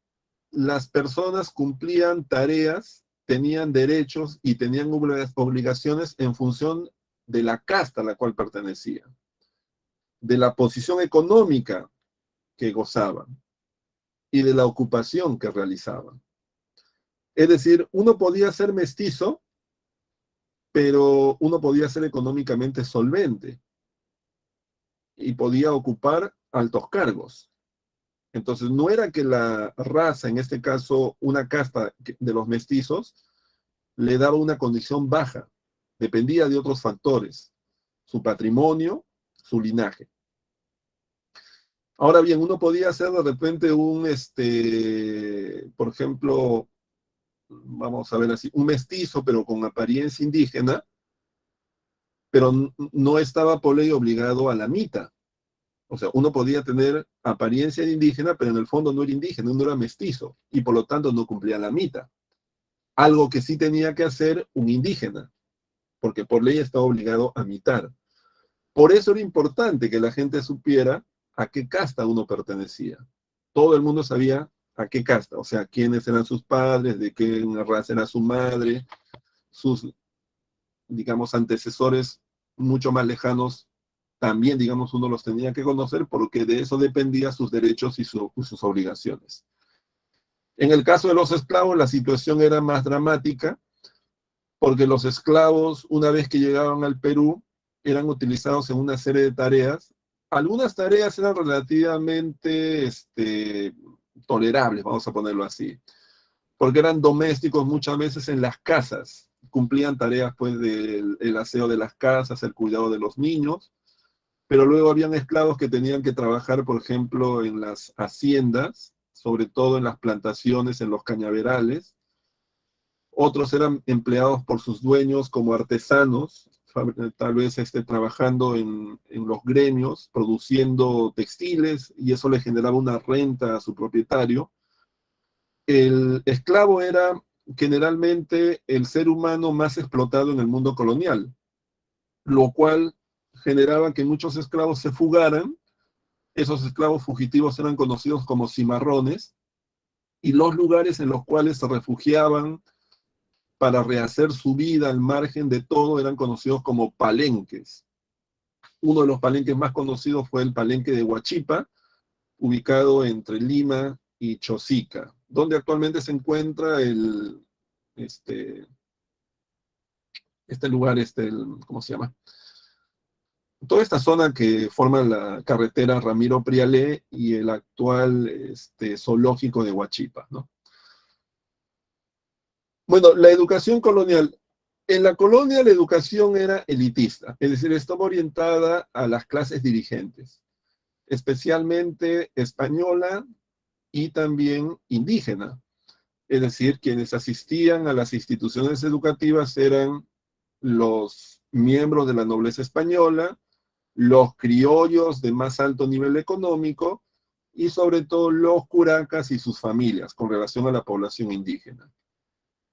A: las personas cumplían tareas, tenían derechos y tenían obligaciones en función de la casta a la cual pertenecían, de la posición económica que gozaban y de la ocupación que realizaban. Es decir, uno podía ser mestizo, pero uno podía ser económicamente solvente y podía ocupar altos cargos. Entonces, no era que la raza, en este caso una casta de los mestizos, le daba una condición baja, dependía de otros factores, su patrimonio, su linaje. Ahora bien, uno podía ser de repente por ejemplo, vamos a ver así, un mestizo, pero con apariencia indígena, pero no estaba por ley obligado a la mita. O sea, uno podía tener apariencia de indígena, pero en el fondo no era indígena, no era mestizo, y por lo tanto no cumplía la mita. Algo que sí tenía que hacer un indígena, porque por ley estaba obligado a mitar. Por eso era importante que la gente supiera a qué casta uno pertenecía. Todo el mundo sabía a qué casta, o sea, quiénes eran sus padres, de qué raza era su madre, sus, digamos, antecesores mucho más lejanos, también, digamos, uno los tenía que conocer porque de eso dependía sus derechos y sus obligaciones. En el caso de los esclavos, la situación era más dramática porque los esclavos, una vez que llegaban al Perú, eran utilizados en una serie de tareas. Algunas tareas eran relativamente tolerables, vamos a ponerlo así, porque eran domésticos muchas veces en las casas, cumplían tareas pues del el aseo de las casas, el cuidado de los niños, pero luego habían esclavos que tenían que trabajar, por ejemplo, en las haciendas, sobre todo en las plantaciones, en los cañaverales. Otros eran empleados por sus dueños como artesanos, tal vez trabajando en los gremios, produciendo textiles, y eso le generaba una renta a su propietario. El esclavo era generalmente el ser humano más explotado en el mundo colonial, lo cual generaba que muchos esclavos se fugaran. Esos esclavos fugitivos eran conocidos como cimarrones, y los lugares en los cuales se refugiaban para rehacer su vida al margen de todo eran conocidos como palenques. Uno de los palenques más conocidos fue el palenque de Huachipa, ubicado entre Lima y Chosica, donde actualmente se encuentra este, este lugar, ¿cómo se llama? Toda esta zona que forma la carretera Ramiro Prialé y el actual zoológico de Huachipa, ¿no? Bueno, la educación colonial. En la colonia la educación era elitista, es decir, estaba orientada a las clases dirigentes, especialmente española y también indígena. Es decir, quienes asistían a las instituciones educativas eran los miembros de la nobleza española, los criollos de más alto nivel económico y sobre todo los curacas y sus familias con relación a la población indígena.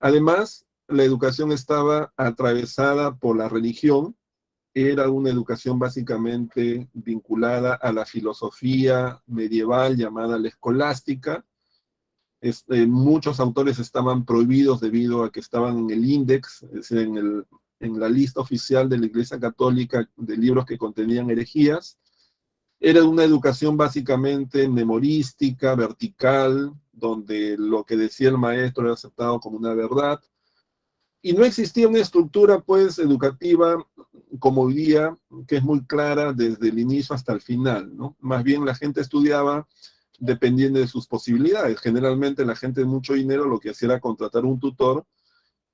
A: Además, la educación estaba atravesada por la religión, era una educación básicamente vinculada a la filosofía medieval llamada la escolástica. Muchos autores estaban prohibidos debido a que estaban en el índex, es decir, en la lista oficial de la Iglesia Católica de libros que contenían herejías. Era una educación básicamente memorística, vertical, donde lo que decía el maestro era aceptado como una verdad. Y no existía una estructura, pues, educativa como hoy día, que es muy clara desde el inicio hasta el final, ¿no? Más bien la gente estudiaba dependiendo de sus posibilidades. Generalmente la gente de mucho dinero lo que hacía era contratar un tutor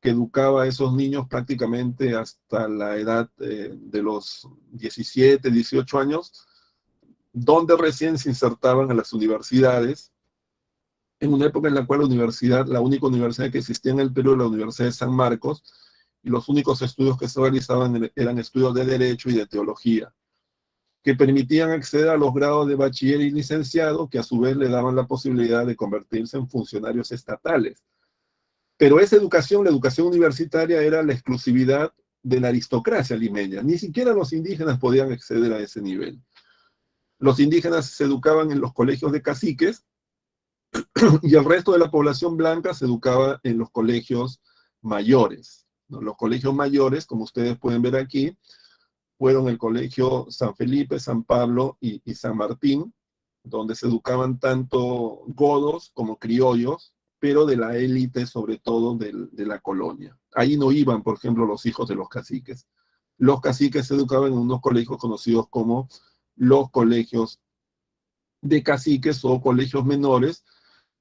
A: que educaba a esos niños prácticamente hasta la edad de los 17, 18 años, donde recién se insertaban a las universidades en una época en la cual la única universidad que existía en el Perú era la Universidad de San Marcos, y los únicos estudios que se realizaban eran estudios de Derecho y de Teología, que permitían acceder a los grados de bachiller y licenciado, que a su vez le daban la posibilidad de convertirse en funcionarios estatales. Pero esa educación, la educación universitaria, era la exclusividad de la aristocracia limeña. Ni siquiera los indígenas podían acceder a ese nivel. Los indígenas se educaban en los colegios de caciques y el resto de la población blanca se educaba en los colegios mayores, ¿no? Los colegios mayores, como ustedes pueden ver aquí, fueron el colegio San Felipe, San Pablo y San Martín, donde se educaban tanto godos como criollos, pero de la élite, sobre todo de la colonia. Ahí no iban, por ejemplo, los hijos de los caciques. Los caciques se educaban en unos colegios conocidos como los colegios de caciques o colegios menores,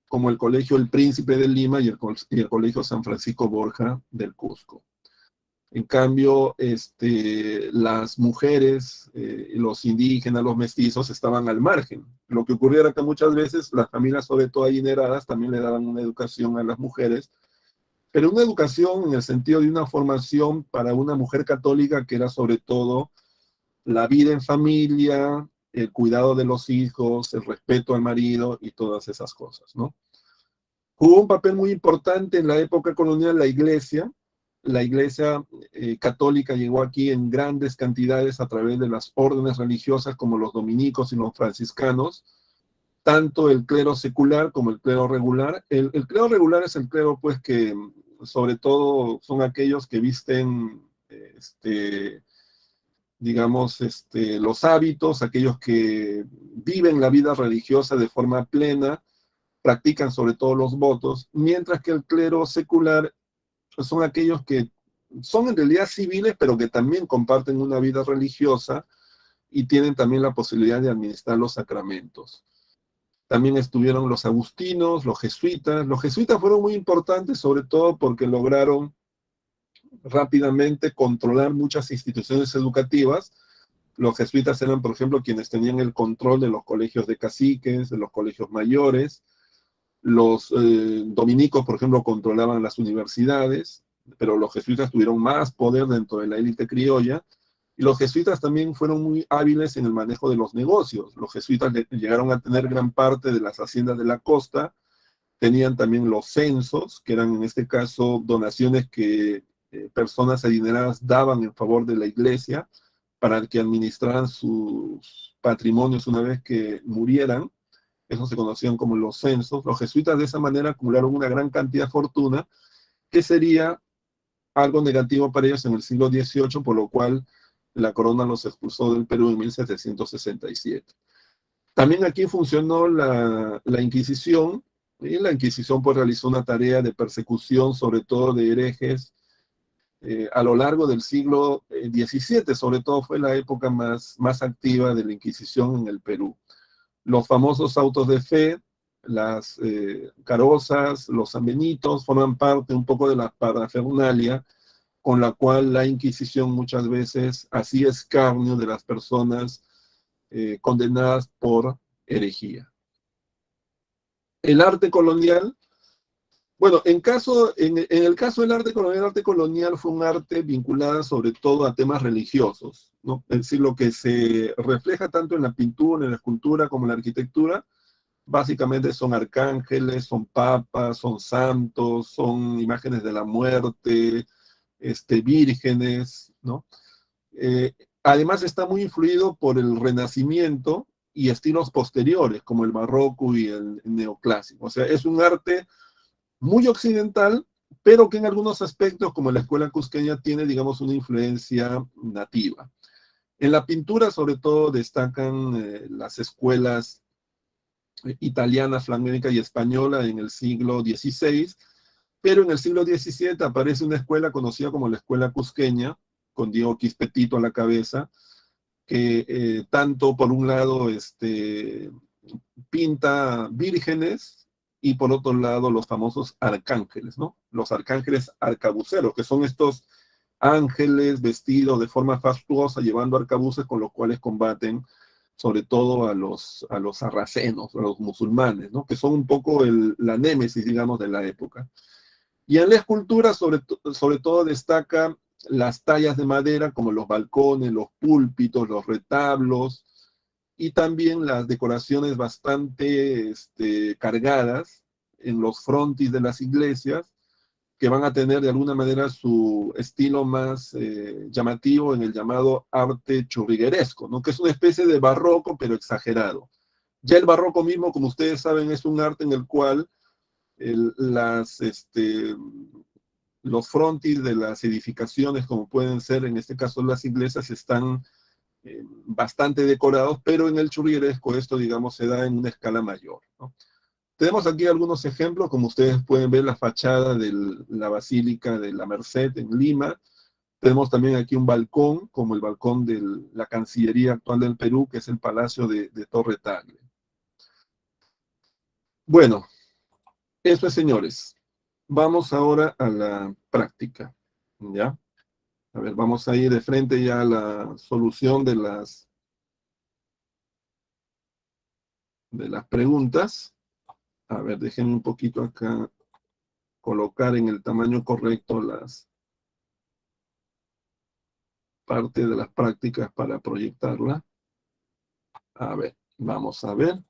A: como el Colegio El Príncipe de Lima y el Colegio San Francisco Borja del Cusco. En cambio, las mujeres, los indígenas, los mestizos estaban al margen. Lo que ocurrió era que muchas veces las familias, sobre todo adineradas, también le daban una educación a las mujeres, pero una educación en el sentido de una formación para una mujer católica que era sobre todo la vida en familia, el cuidado de los hijos, el respeto al marido y todas esas cosas, ¿no? Jugó un papel muy importante en la época colonial la iglesia. La iglesia católica llegó aquí en grandes cantidades a través de las órdenes religiosas como los dominicos y los franciscanos, tanto el clero secular como el clero regular. El clero regular es el clero, pues, que sobre todo son aquellos que visten, digamos, los hábitos, aquellos que viven la vida religiosa de forma plena, practican sobre todo los votos, mientras que el clero secular son aquellos que son en realidad civiles, pero que también comparten una vida religiosa y tienen también la posibilidad de administrar los sacramentos. También estuvieron los agustinos, los jesuitas. Los jesuitas fueron muy importantes, sobre todo porque lograron rápidamente controlar muchas instituciones educativas. Los jesuitas eran, por ejemplo, quienes tenían el control de los colegios de caciques, de los colegios mayores. Los dominicos, por ejemplo, controlaban las universidades, pero los jesuitas tuvieron más poder dentro de la élite criolla, y los jesuitas también fueron muy hábiles en el manejo de los negocios. Los jesuitas llegaron a tener gran parte de las haciendas de la costa, tenían también los censos, que eran en este caso donaciones que personas adineradas daban en favor de la iglesia para que administraran sus patrimonios una vez que murieran. Eso se conocían como los censos. Los jesuitas de esa manera acumularon una gran cantidad de fortuna, que sería algo negativo para ellos en el siglo XVIII, por lo cual la corona los expulsó del Perú en 1767. También aquí funcionó la Inquisición, y la Inquisición pues realizó una tarea de persecución, sobre todo de herejes, a lo largo del siglo XVII, sobre todo fue la época más activa de la Inquisición en el Perú. Los famosos autos de fe, las carrozas, los sanbenitos, forman parte un poco de la parafernalia con la cual la Inquisición muchas veces hacía escarnio de las personas condenadas por herejía. El arte colonial, bueno, en el caso del arte colonial fue un arte vinculado sobre todo a temas religiosos, ¿no? Es decir, lo que se refleja tanto en la pintura, en la escultura como en la arquitectura, básicamente son arcángeles, son papas, son santos, son imágenes de la muerte, vírgenes, ¿no? Además está muy influido por el Renacimiento y estilos posteriores, como el barroco y el neoclásico. O sea, es un arte muy occidental, pero que en algunos aspectos, como la escuela cusqueña, tiene, digamos, una influencia nativa. En la pintura, sobre todo, destacan las escuelas italiana, flamenca y española en el siglo XVI, pero en el siglo XVII aparece una escuela conocida como la escuela cusqueña, con Diego Quispetito a la cabeza, que tanto por un lado pinta vírgenes y por otro lado los famosos arcángeles, ¿no? Los arcángeles arcabuceros, que son estos ángeles vestidos de forma fastuosa, llevando arcabuces con los cuales combaten sobre todo a los sarracenos, a los musulmanes, ¿no? Que son un poco la némesis, digamos, de la época. Y en la escultura, sobre todo, destaca las tallas de madera, como los balcones, los púlpitos, los retablos, y también las decoraciones bastante cargadas en los frontis de las iglesias, que van a tener de alguna manera su estilo más llamativo en el llamado arte churrigueresco, ¿no? Que es una especie de barroco, pero exagerado. Ya el barroco mismo, como ustedes saben, es un arte en el cual los frontis de las edificaciones, como pueden ser en este caso las iglesias, están bastante decorados, pero en el churrigueresco esto, digamos, se da en una escala mayor, ¿no? Tenemos aquí algunos ejemplos, como ustedes pueden ver la fachada de la Basílica de la Merced en Lima. Tenemos también aquí un balcón, como el balcón de la Cancillería actual del Perú, que es el Palacio de Torre Tagle. Bueno, eso es, señores. Vamos ahora a la práctica, ¿ya? A ver, vamos a ir de frente ya a la solución de las preguntas. A ver, déjenme un poquito acá colocar en el tamaño correcto las partes de las prácticas para proyectarla. A ver, vamos a ver.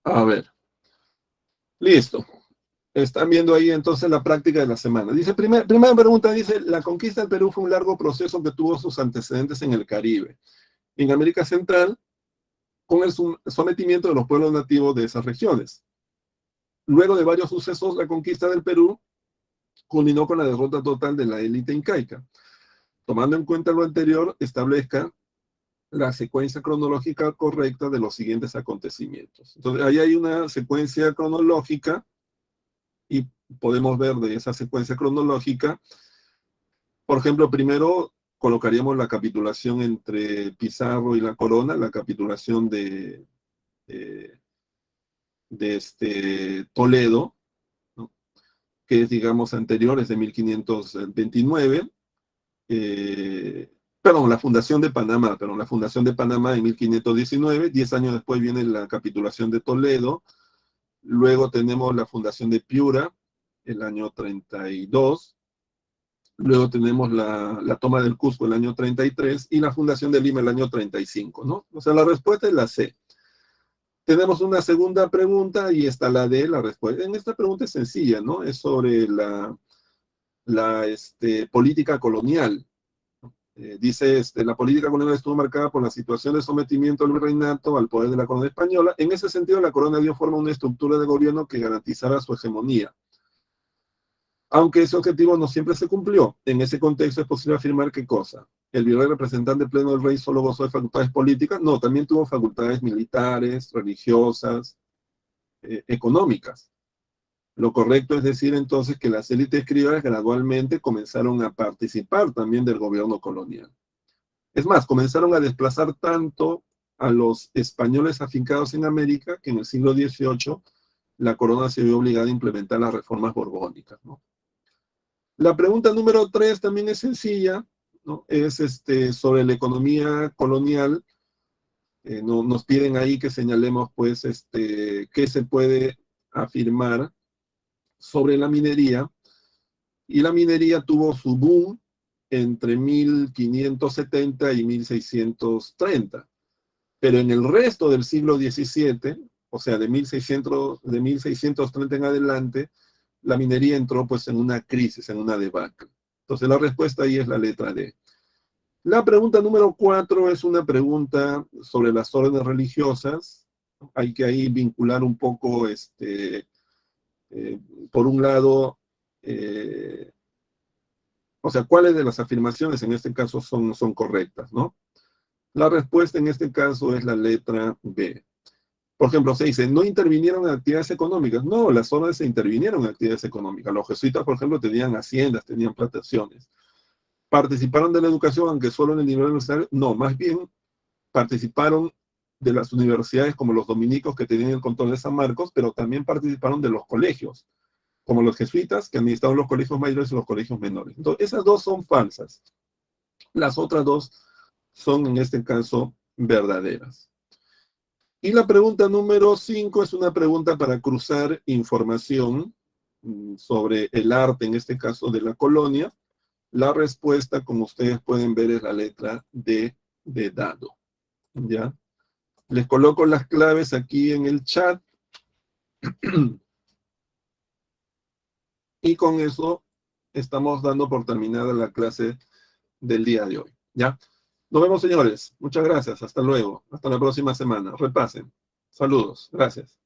A: A ver, listo. Están viendo ahí entonces la práctica de la semana. Dice, primera pregunta, dice, la conquista del Perú fue un largo proceso que tuvo sus antecedentes en el Caribe, en América Central, con el sometimiento de los pueblos nativos de esas regiones. Luego de varios sucesos, la conquista del Perú culminó con la derrota total de la élite incaica. Tomando en cuenta lo anterior, establezca la secuencia cronológica correcta de los siguientes acontecimientos. Entonces, ahí hay una secuencia cronológica y podemos ver de esa secuencia cronológica, por ejemplo, primero colocaríamos la capitulación entre Pizarro y la corona, la capitulación de Toledo, ¿no? Que es, digamos, anterior, es de 1529. Perdón, la fundación de Panamá, en 1519, 10 años después viene la capitulación de Toledo, luego tenemos la fundación de Piura, el año 32, luego tenemos la toma del Cusco el año 33 y la fundación de Lima el año 35, ¿no? O sea, la respuesta es la C. Tenemos una segunda pregunta y está la D, la respuesta. En esta pregunta es sencilla, ¿no? Es sobre la política colonial. Dice, la política colonial estuvo marcada por la situación de sometimiento del virreinato al poder de la corona española. En ese sentido, la corona dio forma a una estructura de gobierno que garantizara su hegemonía. Aunque ese objetivo no siempre se cumplió, en ese contexto es posible afirmar ¿qué cosa? ¿El virrey representante pleno del rey solo gozó de facultades políticas? No, también tuvo facultades militares, religiosas, económicas. Lo correcto es decir entonces que las élites escribanas gradualmente comenzaron a participar también del gobierno colonial. Es más, comenzaron a desplazar tanto a los españoles afincados en América que en el siglo XVIII la corona se vio obligada a implementar las reformas borbónicas, ¿no? La pregunta número 3 también es sencilla, ¿no? Es sobre la economía colonial. Nos piden ahí que señalemos, pues, qué se puede afirmar sobre la minería. Y la minería tuvo su boom entre 1570 y 1630. Pero en el resto del siglo XVII, o sea, de 1630 en adelante, la minería entró pues en una crisis, en una debacle. Entonces la respuesta ahí es la letra D. La pregunta número 4 es una pregunta sobre las órdenes religiosas. Hay que ahí vincular un poco, por un lado, o sea, cuáles de las afirmaciones en este caso son correctas, ¿no? La respuesta en este caso es la letra B. Por ejemplo, se dice, no intervinieron en actividades económicas. No, las órdenes se intervinieron en actividades económicas. Los jesuitas, por ejemplo, tenían haciendas, tenían plantaciones. ¿Participaron de la educación, aunque solo en el nivel universitario? No, más bien participaron de las universidades como los dominicos que tenían el control de San Marcos, pero también participaron de los colegios, como los jesuitas que administraron los colegios mayores y los colegios menores. Entonces, esas dos son falsas. Las otras dos son, en este caso, verdaderas. Y la pregunta número 5 es una pregunta para cruzar información sobre el arte, en este caso de la colonia. La respuesta, como ustedes pueden ver, es la letra D de dado. ¿Ya? Les coloco las claves aquí en el chat. Y con eso estamos dando por terminada la clase del día de hoy. ¿Ya? Nos vemos, señores. Muchas gracias. Hasta luego. Hasta la próxima semana. Repasen. Saludos. Gracias.